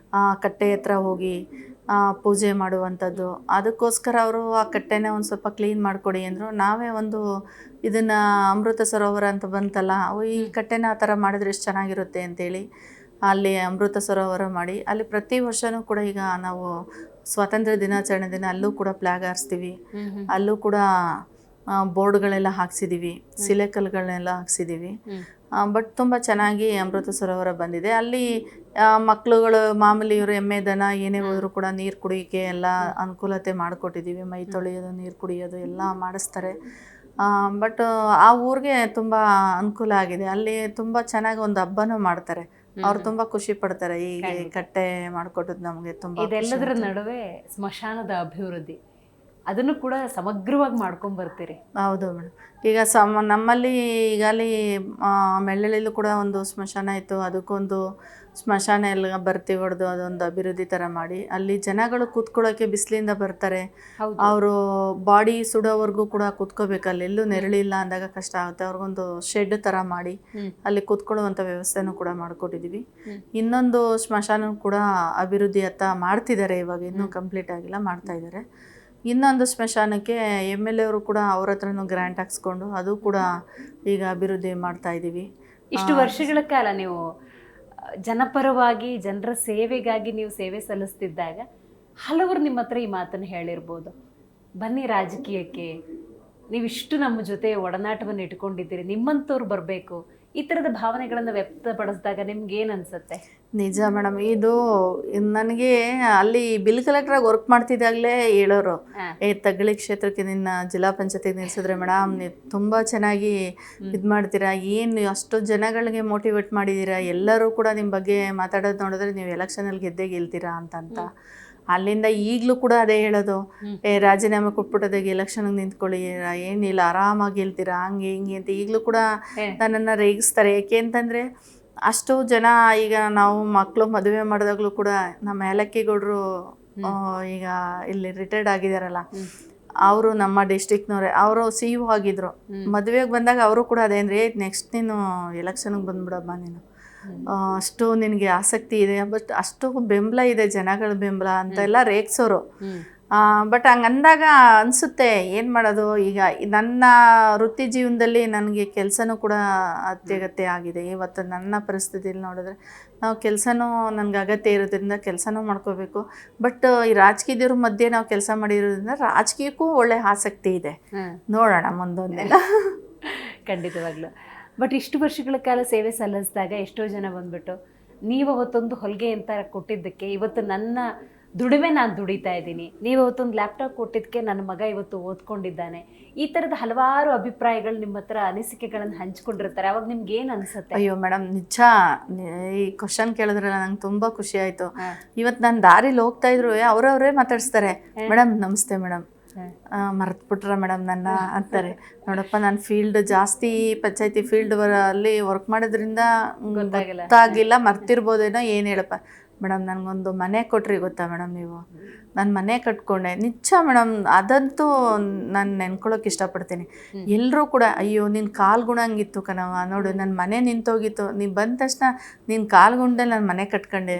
ಕಟ್ಟೆ ಹತ್ರ ಹೋಗಿ ಪೂಜೆ ಮಾಡುವಂಥದ್ದು. ಅದಕ್ಕೋಸ್ಕರ ಅವರು ಆ ಕಟ್ಟೆನ ಒಂದು ಸ್ವಲ್ಪ ಕ್ಲೀನ್ ಮಾಡಿಕೊಡಿ ಅಂದರು. ನಾವೇ ಒಂದು ಇದನ್ನು ಅಮೃತ ಸರೋವರ ಅಂತ ಬಂತಲ್ಲ, ಈ ಕಟ್ಟೆನ ಆ ಥರ ಮಾಡಿದ್ರೆ ಎಷ್ಟು ಚೆನ್ನಾಗಿರುತ್ತೆ ಅಂತೇಳಿ ಅಲ್ಲಿ ಅಮೃತ ಸರೋವರ ಮಾಡಿ ಅಲ್ಲಿ ಪ್ರತಿ ವರ್ಷವೂ ಕೂಡ ಈಗ ನಾವು ಸ್ವಾತಂತ್ರ್ಯ ದಿನಾಚರಣೆ ದಿನ ಅಲ್ಲೂ ಕೂಡ ಫ್ಲ್ಯಾಗ್ ಹಾರಿಸ್ತೀವಿ. ಅಲ್ಲೂ ಕೂಡ ಬೋರ್ಡ್ಗಳೆಲ್ಲ ಹಾಕ್ಸಿದ್ದೀವಿ, ಸಿಲೆಕಲ್ಗಳನ್ನೆಲ್ಲ ಹಾಕ್ಸಿದ್ದೀವಿ. ಬಟ್ ತುಂಬ ಚೆನ್ನಾಗಿ ಅಮೃತ ಸರೋವರ ಬಂದಿದೆ. ಅಲ್ಲಿ ಮಕ್ಕಳುಗಳು ಮಾಮೂಲಿ ಇವರು ಎಮ್ಮೆ ದನ ಏನೇ ಹೋದರೂ ಕೂಡ ನೀರು ಕುಡಿಯೋಕ್ಕೆ ಎಲ್ಲ ಅನುಕೂಲತೆ ಮಾಡಿಕೊಟ್ಟಿದ್ದೀವಿ. ಮೈ ತೊಳೆಯೋದು, ನೀರು ಕುಡಿಯೋದು ಎಲ್ಲ ಮಾಡಿಸ್ತಾರೆ. ಬಟ್ ಆ ಊರಿಗೆ ತುಂಬ ಅನುಕೂಲ ಆಗಿದೆ. ಅಲ್ಲಿ ತುಂಬ ಚೆನ್ನಾಗಿ ಒಂದು ಹಬ್ಬನೂ ಮಾಡ್ತಾರೆ. ಅವ್ರು ತುಂಬ ಖುಷಿ ಪಡ್ತಾರೆ. ಈ ಕಟ್ಟೆ ಮಾಡಿಕೊಟ್ಟದ್ದು ನಮಗೆ ತುಂಬ. ಇದೆಲ್ಲದರ ನಡುವೆ ಸ್ಮಶಾನದ ಅಭಿವೃದ್ಧಿ, ಅದನ್ನು ಕೂಡ ಸಮಗ್ರವಾಗಿ ಮಾಡ್ಕೊಂಡು ಬರ್ತೀರಿ. ಹೌದು ಮೇಡಮ್. ಈಗ ನಮ್ಮಲ್ಲಿ ಈಗಲ್ಲಿ ಮೆಳ್ಳಳ್ಳಿಲೂ ಕೂಡ ಒಂದು ಸ್ಮಶಾನ ಇತ್ತು. ಅದಕ್ಕೊಂದು ಸ್ಮಶಾನ ಎಲ್ಲ ಬರ್ತಿ ಹೊಡೆದು ಅದೊಂದು ಅಭಿವೃದ್ಧಿ ಥರ ಮಾಡಿ ಅಲ್ಲಿ ಜನಗಳು ಕೂತ್ಕೊಳ್ಳೋಕ್ಕೆ ಬಿಸಿಲಿಂದ ಬರ್ತಾರೆ. ಅವರು ಬಾಡಿ ಸುಡೋವರೆಗೂ ಕೂಡ ಕೂತ್ಕೋಬೇಕು. ಅಲ್ಲಿ ಎಲ್ಲೂ ನೆರಳಿಲ್ಲ ಅಂದಾಗ ಕಷ್ಟ ಆಗುತ್ತೆ. ಅವ್ರಿಗೊಂದು ಶೆಡ್ ಥರ ಮಾಡಿ ಅಲ್ಲಿ ಕೂತ್ಕೊಳ್ಳುವಂಥ ವ್ಯವಸ್ಥೆನೂ ಕೂಡ ಮಾಡಿಕೊಟ್ಟಿದ್ದೀವಿ. ಇನ್ನೊಂದು ಸ್ಮಶಾನ ಕೂಡ ಅಭಿವೃದ್ಧಿ ಮಾಡ್ತಿದ್ದಾರೆ. ಇವಾಗ ಇನ್ನೂ ಕಂಪ್ಲೀಟ್ ಆಗಿಲ್ಲ, ಮಾಡ್ತಾ ಇದ್ದಾರೆ. ಇನ್ನೊಂದು ಸ್ಮಶಾನಕ್ಕೆ MLA ಅವರು ಕೂಡ ಅವ್ರ ಹತ್ರನೂ ಗ್ರ್ಯಾಂಟ್ ಹಾಕ್ಸ್ಕೊಂಡು ಅದು ಕೂಡ ಈಗ ಅಭಿವೃದ್ಧಿ ಮಾಡ್ತಾ ಇದ್ದೀವಿ. ಇಷ್ಟು ವರ್ಷಗಳ ಕಾಲ ನೀವು ಜನಪರವಾಗಿ ಜನರ ಸೇವೆಗಾಗಿ ನೀವು ಸೇವೆ ಸಲ್ಲಿಸ್ತಿದ್ದಾಗ ಹಲವರು ನಿಮ್ಮ ಹತ್ರ ಈ ಮಾತನ್ನು ಹೇಳಿರ್ಬೋದು, ಬನ್ನಿ ರಾಜಕೀಯಕ್ಕೆ, ನೀವಿಷ್ಟು ನಮ್ಮ ಜೊತೆ ಒಡನಾಟವನ್ನು ಇಟ್ಕೊಂಡಿದ್ದೀರಿ, ನಿಮ್ಮಂಥವ್ರು ಬರಬೇಕು, ಈ ಥರದ ಭಾವನೆಗಳನ್ನು ವ್ಯಕ್ತಪಡಿಸಿದಾಗ ನಿಮ್ಗೆ ಏನು ಅನಿಸುತ್ತೆ? ನಿಜ ಮೇಡಮ್, ಇದು ನನಗೆ ಅಲ್ಲಿ ಬಿಲ್ ಕಲೆಕ್ಟ್ರಾಗಿ ವರ್ಕ್ ಮಾಡ್ತಿದ್ದಾಗಲೇ ಹೇಳೋರು, ತಗ್ಗಳಿ ಕ್ಷೇತ್ರಕ್ಕೆ ನಿನ್ನ ಜಿಲ್ಲಾ ಪಂಚಾಯತಿಗೆ ನಿಲ್ಲಿಸಿದ್ರೆ ಮೇಡಮ್ ನೀವು ತುಂಬ ಚೆನ್ನಾಗಿ ಇದು ಮಾಡ್ತೀರಾ, ಏನು ಅಷ್ಟು ಜನಗಳಿಗೆ ಮೋಟಿವೇಟ್ ಮಾಡಿದ್ದೀರಾ, ಎಲ್ಲರೂ ಕೂಡ ನಿಮ್ಮ ಬಗ್ಗೆ ಮಾತಾಡೋದು ನೋಡಿದ್ರೆ ನೀವು ಎಲೆಕ್ಷನಲ್ಲಿ ಗೆದ್ದೇ ಗೆಲ್ತೀರಾ ಅಂತ. ಅಲ್ಲಿಂದ ಈಗಲೂ ಕೂಡ ಅದೇ ಹೇಳೋದು, ರಾಜೀನಾಮೆ ಕೊಟ್ಬಿಟ್ಟೋದಾಗ ಎಲೆಕ್ಷನ್ಗೆ ನಿಂತ್ಕೊಳ್ಳಿ, ಏನಿಲ್ಲ ಆರಾಮಾಗಿ ಗೆಲ್ತೀರಾ, ಹಂಗೆ ಹಿಂಗೆ ಅಂತ ಈಗಲೂ ಕೂಡ ನನ್ನನ್ನು ರೇಗಿಸ್ತಾರೆ. ಏಕೆ ಅಂತಂದರೆ ಅಷ್ಟು ಜನ ಈಗ ನಾವು ಮಕ್ಕಳು ಮದುವೆ ಮಾಡಿದಾಗಲೂ ಕೂಡ ನಮ್ಮ ಏಲಕ್ಕಿಗೌಡರು ಈಗ ಇಲ್ಲಿ ರಿಟೈರ್ಡ್ ಆಗಿದ್ದಾರಲ್ಲ, ಅವರು ನಮ್ಮ ಡಿಸ್ಟಿಕ್ನವ್ರೆ, ಅವರು CU ಆಗಿದ್ರು. ಮದುವೆಗೆ ಬಂದಾಗ ಅವರು ಕೂಡ ಅದೇ ಅಂದರೆ ನೆಕ್ಸ್ಟ್ ನೀನು ಎಲೆಕ್ಷನ್ಗೆ ಬಂದ್ಬಿಡಮ್ಮ, ನೀನು ಅಷ್ಟು ನಿನಗೆ ಆಸಕ್ತಿ ಇದೆ, ಬಟ್ ಅಷ್ಟು ಬೆಂಬಲ ಇದೆ, ಜನಗಳ ಬೆಂಬಲ ಅಂತೆಲ್ಲ ರೇಗ್ಸೋರು. ಬಟ್ ಹಂಗೆ ಅಂದಾಗ ಅನಿಸುತ್ತೆ ಏನು ಮಾಡೋದು ಈಗ ನನ್ನ ವೃತ್ತಿ ಜೀವನದಲ್ಲಿ ನನಗೆ ಕೆಲಸನೂ ಕೂಡ ಅತ್ಯಗತ್ಯ ಆಗಿದೆ. ಇವತ್ತು ನನ್ನ ಪರಿಸ್ಥಿತಿಯಲ್ಲಿ ನೋಡಿದ್ರೆ ನಾವು ಕೆಲಸನೂ ನನಗೆ ಅಗತ್ಯ ಇರೋದ್ರಿಂದ ಕೆಲಸನೂ ಮಾಡ್ಕೋಬೇಕು. ಬಟ್ ಈ ರಾಜಕೀಯದವ್ರ ಮಧ್ಯೆ ನಾವು ಕೆಲಸ ಮಾಡಿರೋದ್ರಿಂದ ರಾಜಕೀಯಕ್ಕೂ ಒಳ್ಳೆ ಆಸಕ್ತಿ ಇದೆ. ನೋಡೋಣ ಮುಂದೊಂದಿನ. ಖಂಡಿತವಾಗ್ಲು. ಬಟ್ ಇಷ್ಟು ವರ್ಷಗಳ ಕಾಲ ಸೇವೆ ಸಲ್ಲಿಸಿದಾಗ ಎಷ್ಟೋ ಜನ ಬಂದ್ಬಿಟ್ಟು ನೀವು ಅವತ್ತೊಂದು ಹೊಲಿಗೆ ಅಂತ ಕೊಟ್ಟಿದ್ದಕ್ಕೆ ಇವತ್ತು ನನ್ನ ದುಡಿಮೆ ನಾನು ದುಡಿತಾ ಇದ್ದೀನಿ, ನೀವು ಅವತ್ತೊಂದು ಲ್ಯಾಪ್ಟಾಪ್ ಕೊಟ್ಟಿದ್ದಕ್ಕೆ ನನ್ನ ಮಗ ಇವತ್ತು ಓದ್ಕೊಂಡಿದ್ದಾನೆ, ಈ ಥರದ ಹಲವಾರು ಅಭಿಪ್ರಾಯಗಳು ನಿಮ್ಮ ಹತ್ರ ಅನಿಸಿಕೆಗಳನ್ನು ಹಂಚ್ಕೊಂಡಿರ್ತಾರೆ. ಅವಾಗ ನಿಮ್ಗೆ ಏನು ಅನಿಸುತ್ತೆ? ಅಯ್ಯೋ ಮೇಡಮ್, ನಿಜ ಈ ಕ್ವಶನ್ ಕೇಳಿದ್ರಲ್ಲ ನಂಗೆ ತುಂಬ ಖುಷಿ ಆಯಿತು. ಇವತ್ತು ನಾನು ದಾರಿಲಿ ಹೋಗ್ತಾ ಇದ್ರು ಅವರವರೇ ಮಾತಾಡಿಸ್ತಾರೆ, ಮೇಡಮ್ ನಮಸ್ತೆ ಮೇಡಮ್, ಮರೆತುಬಿಟ್ರ ಮೇಡಮ್ ನನ್ನ ಅಂತಾರೆ. ನೋಡಪ್ಪ ನಾನು ಫೀಲ್ಡ್ ಜಾಸ್ತಿ ಪಂಚಾಯತಿ ಫೀಲ್ಡ್ ಅಲ್ಲಿ ವರ್ಕ್ ಮಾಡೋದ್ರಿಂದ ಗೊತ್ತಾಗಿಲ್ಲ, ಮರ್ತಿರ್ಬೋದೇನೋ. ಏನು ಹೇಳಪ್ಪ ಮೇಡಮ್, ನನಗೊಂದು ಮನೆ ಕೊಟ್ರಿ ಗೊತ್ತಾ ಮೇಡಮ್ ನೀವು, ನಾನು ಮನೆ ಕಟ್ಕೊಂಡೆ. ನಿಜ ಮೇಡಮ್, ಅದಂತೂ ನಾನು ನೆನ್ಕೊಳ್ಳೋಕೆ ಇಷ್ಟಪಡ್ತೀನಿ. ಎಲ್ಲರೂ ಕೂಡ ಅಯ್ಯೋ ನಿನ್ನ ಕಾಲ್ಗುಣ ಹಂಗಿತ್ತು ಕಣವ, ನೋಡು ನನ್ನ ಮನೆ ನಿಂತೋಗಿತ್ತು, ನೀನು ಬಂದ ತಕ್ಷಣ ನಿನ್ನ ಕಾಲ್ಗುಣದಲ್ಲಿ ನಾನು ಮನೆ ಕಟ್ಕೊಂಡೆ.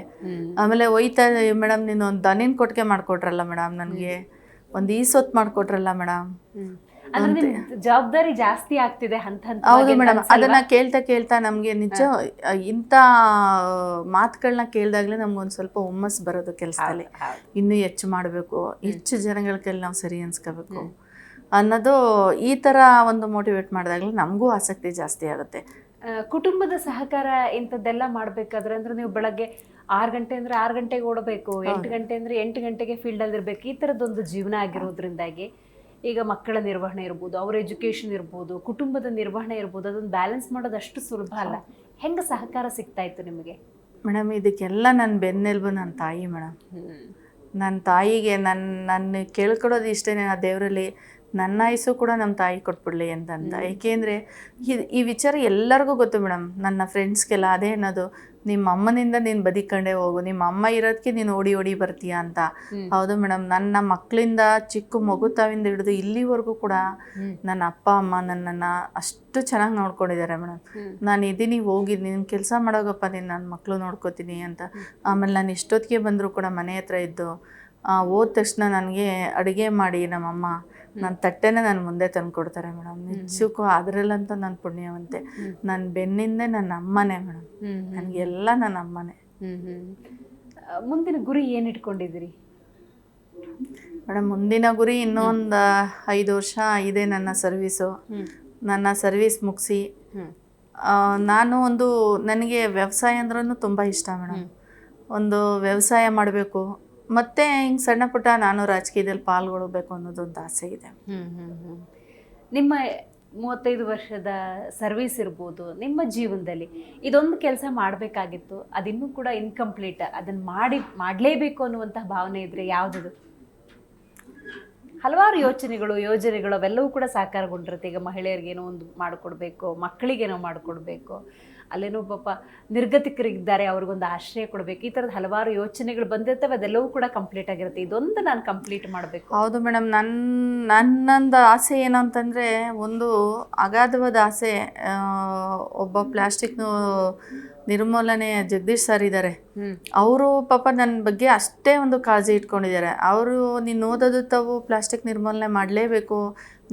ಆಮೇಲೆ ಒಯ್ತಾ ಮೇಡಮ್ ನೀನು ಒಂದು ದನಿನ ಕೊಟ್ಟಿಗೆ ಮಾಡಿಕೊಟ್ರಲ್ಲ ಮೇಡಮ್, ನನಗೆ ಒಂದು ಈಸೊತ್ತು ಮಾಡಿಕೊಟ್ರಲ್ಲ ಮೇಡಮ್. ಜವಾಬ್ದಾರಿ ಜಾಸ್ತಿ ಆಗ್ತಿದೆ ಹಂತ. ಹೌದು ಮೇಡಮ್, ಅದನ್ನ ಕೇಳ್ತಾ ಕೇಳ್ತಾ ನಮಗೆ ನಿಜ ಇಂಥ ಮಾತುಗಳನ್ನ ಕೇಳಿದಾಗಲೇ ನಮ್ಗೊಂದು ಸ್ವಲ್ಪ ಹುಮ್ಮಸ್ಸು ಬರೋದು ಕೆಲಸದಲ್ಲಿ. ಇನ್ನೂ ಹೆಚ್ಚು ಮಾಡಬೇಕು, ಹೆಚ್ಚು ಜನಗಳ ಕೈಲಿ ನಾವು ಸರಿ ಅನ್ಸ್ಕೋಬೇಕು ಅನ್ನೋದು ಈ ಥರ ಒಂದು ಮೋಟಿವೇಟ್ ಮಾಡಿದಾಗಲೇ ನಮಗೂ ಆಸಕ್ತಿ ಜಾಸ್ತಿ ಆಗುತ್ತೆ. ಕುಟುಂಬದ ಸಹಕಾರ ಇಂಥದ್ದೆಲ್ಲ ಮಾಡಬೇಕಾದ್ರೆ ಅಂದ್ರೆ ನೀವು ಬೆಳಗ್ಗೆ 6 ಗಂಟೆ ಅಂದರೆ 6 ಗಂಟೆಗೆ ಓಡಬೇಕು, 8 ಗಂಟೆ ಅಂದರೆ 8 ಗಂಟೆಗೆ ಫೀಲ್ಡಲ್ಲಿ ಇರಬೇಕು, ಈ ಥರದ್ದೊಂದು ಜೀವನ ಆಗಿರೋದ್ರಿಂದಾಗಿ ಈಗ ಮಕ್ಕಳ ನಿರ್ವಹಣೆ ಇರ್ಬೋದು, ಅವ್ರ ಎಜುಕೇಷನ್ ಇರ್ಬೋದು, ಕುಟುಂಬದ ನಿರ್ವಹಣೆ ಇರ್ಬೋದು, ಅದನ್ನು ಬ್ಯಾಲೆನ್ಸ್ ಮಾಡೋದು ಅಷ್ಟು ಸುಲಭ ಅಲ್ಲ. ಹೆಂಗೆ ಸಹಕಾರ ಸಿಗ್ತಾ ಇತ್ತು ನಿಮಗೆ? ಮೇಡಮ್ ಇದಕ್ಕೆಲ್ಲ ನನ್ನ ಬೆನ್ನೆಲುಬು ನನ್ನ ತಾಯಿ ಮೇಡಮ್. ನನ್ನ ತಾಯಿಗೆ ನನ್ನ ಕೇಳ್ಕೊಡೋದು ಇಷ್ಟೇ, ಆ ದೇವರಲ್ಲಿ ನನ್ನ ಆಯಸ್ಸು ಕೂಡ ನಮ್ಮ ತಾಯಿ ಕೊಟ್ಬಿಡ್ಲಿ ಅಂತಂತ. ಏಕೆಂದರೆ ಈ ವಿಚಾರ ಎಲ್ಲರಿಗೂ ಗೊತ್ತು ಮೇಡಮ್, ನನ್ನ ಫ್ರೆಂಡ್ಸ್ಗೆಲ್ಲ ಅದೇ ಅನ್ನೋದು, ನಿಮ್ಮ ಅಮ್ಮನಿಂದ ನೀನು ಬದಿಕೊಂಡೇ ಹೋಗು, ನಿಮ್ಮ ಅಮ್ಮ ಇರೋದಕ್ಕೆ ನೀನು ಓಡಿ ಬರ್ತೀಯ ಅಂತ. ಹೌದು ಮೇಡಮ್, ನನ್ನ ಮಕ್ಕಳಿಂದ ಚಿಕ್ಕ ಮಗು ತಾವಿಂದ ಹಿಡಿದು ಇಲ್ಲಿವರೆಗೂ ಕೂಡ ನನ್ನ ಅಪ್ಪ ಅಮ್ಮ ನನ್ನನ್ನು ಅಷ್ಟು ಚೆನ್ನಾಗಿ ನೋಡ್ಕೊಂಡಿದ್ದಾರೆ ಮೇಡಮ್. ನಾನು ಇದೀನಿ, ಹೋಗಿ ನೀನು ಕೆಲಸ ಮಾಡೋಗಪ್ಪ, ನೀನು ನನ್ನ ಮಕ್ಕಳು ನೋಡ್ಕೋತೀನಿ ಅಂತ. ಆಮೇಲೆ ನಾನು ಎಷ್ಟೊತ್ತಿಗೆ ಬಂದರೂ ಕೂಡ ಮನೆ ಹತ್ರ ಇದ್ದು ಹೋದ ತಕ್ಷಣ ನನಗೆ ಅಡುಗೆ ಮಾಡಿ ನಮ್ಮಮ್ಮ ನನ್ನ ತಟ್ಟೆನೇ ನನ್ನ ಮುಂದೆ ತಂದು ಕೊಡ್ತಾರೆ ಮೇಡಮ್. ನಿಜಕ್ಕೂ ಅದರಲ್ಲಂತೂ ನಾನು ಪುಣ್ಯವಂತೆ. ನನ್ನ ಬೆನ್ನಿಂದೆ ನನ್ನ ಅಮ್ಮನೇ ಮೇಡಮ್, ನನಗೆಲ್ಲ ನನ್ನ ಅಮ್ಮನೇ. ಮುಂದಿನ ಗುರಿ ಏನು ಇಟ್ಕೊಂಡಿದ್ದೀರಿ ಮೇಡಮ್? ಮುಂದಿನ ಗುರಿ ಇನ್ನೊಂದು 5 ವರ್ಷ ಇದೆ ನನ್ನ ಸರ್ವೀಸು. ನನ್ನ ಸರ್ವೀಸ್ ಮುಗಿಸಿ ನಾನು ನನಗೆ ವ್ಯವಸಾಯ ಅಂದ್ರೂ ತುಂಬ ಇಷ್ಟ ಮೇಡಮ್. ಒಂದು ವ್ಯವಸಾಯ ಮಾಡಬೇಕು, ಮತ್ತೆ ಹಿಂಗೆ ಸಣ್ಣ ಪುಟ್ಟ ನಾನು ರಾಜಕೀಯದಲ್ಲಿ ಪಾಲ್ಗೊಳ್ಬೇಕು ಅನ್ನೋದೊಂದು ಆಸೆ ಇದೆ. ನಿಮ್ಮ 35 ವರ್ಷದ ಸರ್ವಿಸ್ ಇರ್ಬೋದು, ನಿಮ್ಮ ಜೀವನದಲ್ಲಿ ಇದೊಂದು ಕೆಲಸ ಮಾಡಬೇಕಾಗಿತ್ತು, ಅದಿನ್ನೂ ಕೂಡ ಇನ್ಕಂಪ್ಲೀಟ್, ಅದನ್ನು ಮಾಡಲೇಬೇಕು ಅನ್ನುವಂತಹ ಭಾವನೆ ಇದ್ದರೆ ಯಾವುದದು? ಹಲವಾರು ಯೋಜನೆಗಳು ಅವೆಲ್ಲವೂ ಕೂಡ ಸಾಕಾರಗೊಂಡಿರುತ್ತೆ. ಈಗ ಮಹಿಳೆಯರಿಗೇನೋ ಒಂದು ಮಾಡಿಕೊಡ್ಬೇಕು, ಮಕ್ಕಳಿಗೇನೋ ಮಾಡಿಕೊಡ್ಬೇಕು, ಅಲ್ಲೇನೋ ಪಾಪ ನಿರ್ಗತಿಕರಿದ್ದಾರೆ ಅವ್ರಿಗೊಂದು ಆಶ್ರಯ ಕೊಡಬೇಕು, ಈ ಥರದ ಹಲವಾರು ಯೋಚನೆಗಳು ಬಂದಿರ್ತವೆ. ಅದೆಲ್ಲವೂ ಕೂಡ ಕಂಪ್ಲೀಟ್ ಆಗಿರುತ್ತೆ. ಇದೊಂದು ನಾನು ಕಂಪ್ಲೀಟ್ ಮಾಡಬೇಕು. ಹೌದು ಮೇಡಮ್, ನನ್ನೊಂದು ಆಸೆ ಏನು ಅಂತಂದರೆ, ಒಂದು ಅಗಾಧವಾದ ಆಸೆ. ಒಬ್ಬ ಪ್ಲಾಸ್ಟಿಕ್ ನಿರ್ಮೂಲನೆ ಜಗದೀಶ್ ಸರ್ ಇದ್ದಾರೆ, ಅವರು ಪಾಪ ನನ್ನ ಬಗ್ಗೆ ಅಷ್ಟೇ ಒಂದು ಕಾಳಜಿ ಇಟ್ಕೊಂಡಿದ್ದಾರೆ. ಅವರು ನೀನು ಓದೋದು ತಾವು ಪ್ಲಾಸ್ಟಿಕ್ ನಿರ್ಮೂಲನೆ ಮಾಡಲೇಬೇಕು,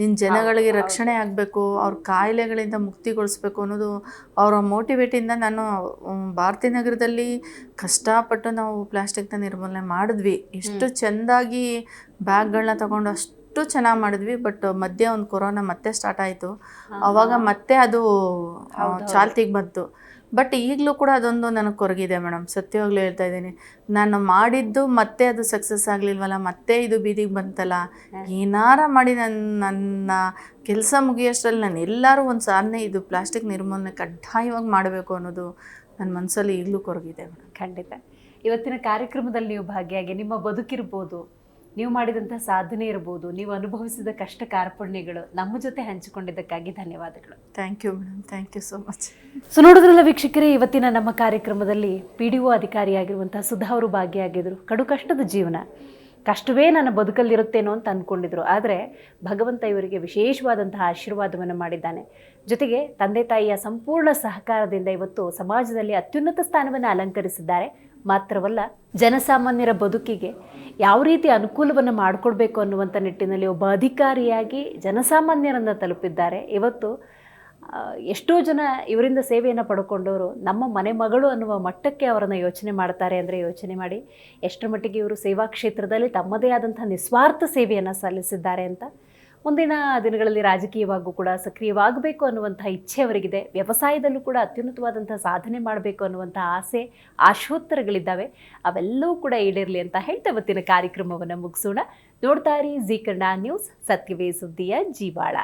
ನಿನ್ನ ಜನಗಳಿಗೆ ರಕ್ಷಣೆ ಆಗಬೇಕು, ಅವ್ರ ಕಾಯಿಲೆಗಳಿಂದ ಮುಕ್ತಿಗೊಳಿಸ್ಬೇಕು ಅನ್ನೋದು ಅವರ ಮೋಟಿವೇಟಿಂದ ನಾನು ಭಾರತೀಯ ನಗರದಲ್ಲಿ ಕಷ್ಟಪಟ್ಟು ನಾವು ಪ್ಲಾಸ್ಟಿಕ್ನ ನಿರ್ಮೂಲನೆ ಮಾಡಿದ್ವಿ. ಎಷ್ಟು ಚೆಂದಾಗಿ ಬ್ಯಾಗ್ಗಳನ್ನ ತೊಗೊಂಡು ಅಷ್ಟು ಚೆನ್ನಾಗಿ ಮಾಡಿದ್ವಿ. ಬಟ್ ಮಧ್ಯೆ ಒಂದು ಕೊರೋನಾ ಮತ್ತೆ ಸ್ಟಾರ್ಟ್ ಆಯಿತು, ಆವಾಗ ಮತ್ತೆ ಅದು ಚಾಲ್ತಿಗೆ ಬಂತು. ಬಟ್ ಈಗಲೂ ಕೂಡ ಅದೊಂದು ನನಗೆ ಕೊರಗಿದೆ ಮೇಡಮ್, ಸತ್ಯವಾಗ್ಲೂ ಹೇಳ್ತಾ ಇದ್ದೀನಿ. ನಾನು ಮಾಡಿದ್ದು ಮತ್ತೆ ಅದು ಸಕ್ಸಸ್ ಆಗಲಿಲ್ವಲ್ಲ, ಮತ್ತೆ ಇದು ಬೀದಿಗೆ ಬಂತಲ್ಲ, ಏನಾರ ಮಾಡಿ ನನ್ನ ಕೆಲಸ ಮುಗಿಯೋಷ್ಟರಲ್ಲಿ ನಾನು ಎಲ್ಲರೂ ಒಂದು ಸಾಧನೆ, ಇದು ಪ್ಲಾಸ್ಟಿಕ್ ನಿರ್ಮೂಲನೆ ಕಡ್ಡಾಯವಾಗಿ ಮಾಡಬೇಕು ಅನ್ನೋದು ನನ್ನ ಮನಸ್ಸಲ್ಲಿ ಈಗಲೂ ಕೊರಗಿದೆ ಮೇಡಮ್. ಖಂಡಿತ. ಇವತ್ತಿನ ಕಾರ್ಯಕ್ರಮದಲ್ಲಿ ನೀವು ಭಾಗಿಯಾಗಿ ನಿಮ್ಮ ಬದುಕಿರ್ಬೋದು, ನೀವು ಮಾಡಿದಂಥ ಸಾಧನೆ ಇರ್ಬೋದು, ನೀವು ಅನುಭವಿಸಿದ ಕಷ್ಟ ಕಾರ್ಪಣ್ಯಗಳು ನಮ್ಮ ಜೊತೆ ಹಂಚಿಕೊಂಡಿದ್ದಕ್ಕಾಗಿ ಧನ್ಯವಾದಗಳು. Thank you madam, thank you so much. So ನೋಡಿದ್ರಲ್ಲ ವೀಕ್ಷಕರೇ, ಇವತ್ತಿನ ನಮ್ಮ ಕಾರ್ಯಕ್ರಮದಲ್ಲಿ PDO ಅಧಿಕಾರಿಯಾಗಿರುವಂಥ ಸುಧಾ ಅವರು ಭಾಗಿಯಾಗಿದ್ದರು. ಕಡು ಕಷ್ಟದ ಜೀವನ, ಕಷ್ಟವೇ ನನ್ನ ಬದುಕಲ್ಲಿರುತ್ತೇನೋ ಅಂತ ಅಂದ್ಕೊಂಡಿದ್ರು. ಆದರೆ ಭಗವಂತ ಇವರಿಗೆ ವಿಶೇಷವಾದಂತಹ ಆಶೀರ್ವಾದವನ್ನು ಮಾಡಿದ್ದಾನೆ. ಜೊತೆಗೆ ತಂದೆ ತಾಯಿಯ ಸಂಪೂರ್ಣ ಸಹಕಾರದಿಂದ ಇವತ್ತು ಸಮಾಜದಲ್ಲಿ ಅತ್ಯುನ್ನತ ಸ್ಥಾನವನ್ನು ಅಲಂಕರಿಸಿದ್ದಾರೆ. ಮಾತ್ರವಲ್ಲ, ಜನಸಾಮಾನ್ಯರ ಬದುಕಿಗೆ ಯಾವ ರೀತಿ ಅನುಕೂಲವನ್ನು ಮಾಡಿಕೊಡ್ಬೇಕು ಅನ್ನುವಂಥ ನಿಟ್ಟಿನಲ್ಲಿ ಒಬ್ಬ ಅಧಿಕಾರಿಯಾಗಿ ಜನಸಾಮಾನ್ಯರನ್ನು ತಲುಪಿದ್ದಾರೆ. ಇವತ್ತು ಎಷ್ಟೋ ಜನ ಇವರಿಂದ ಸೇವೆಯನ್ನು ಪಡ್ಕೊಂಡವರು ನಮ್ಮ ಮನೆ ಮಗಳು ಅನ್ನುವ ಮಟ್ಟಕ್ಕೆ ಅವರನ್ನು ಯೋಚನೆ ಮಾಡ್ತಾರೆ ಅಂದರೆ ಯೋಚನೆ ಮಾಡಿ ಎಷ್ಟರ ಮಟ್ಟಿಗೆ ಇವರು ಸೇವಾ ಕ್ಷೇತ್ರದಲ್ಲಿ ತಮ್ಮದೇ ಆದಂಥ ನಿಸ್ವಾರ್ಥ ಸೇವೆಯನ್ನು ಸಲ್ಲಿಸಿದ್ದಾರೆ ಅಂತ. ಮುಂದಿನ ದಿನಗಳಲ್ಲಿ ರಾಜಕೀಯವಾಗೂ ಕೂಡ ಸಕ್ರಿಯವಾಗಬೇಕು ಅನ್ನುವಂಥ ಇಚ್ಛೆ ಅವರಿಗಿದೆ. ವ್ಯವಸಾಯದಲ್ಲೂ ಕೂಡ ಅತ್ಯುನ್ನತವಾದಂಥ ಸಾಧನೆ ಮಾಡಬೇಕು ಅನ್ನುವಂಥ ಆಸೆ ಆಶೋತ್ತರಗಳಿದ್ದಾವೆ. ಅವೆಲ್ಲವೂ ಕೂಡ ಈಡೇರಲಿ ಅಂತ ಹೇಳ್ತಾ ಇವತ್ತಿನ ಕಾರ್ಯಕ್ರಮವನ್ನು ಮುಗಿಸೋಣ. ನೋಡ್ತಾ ಇರಿ ಜೀ ಕನ್ನಡ ನ್ಯೂಸ್, ಸತ್ಯವೇ ಸುದ್ದಿಯ ಜೀವಾಳ.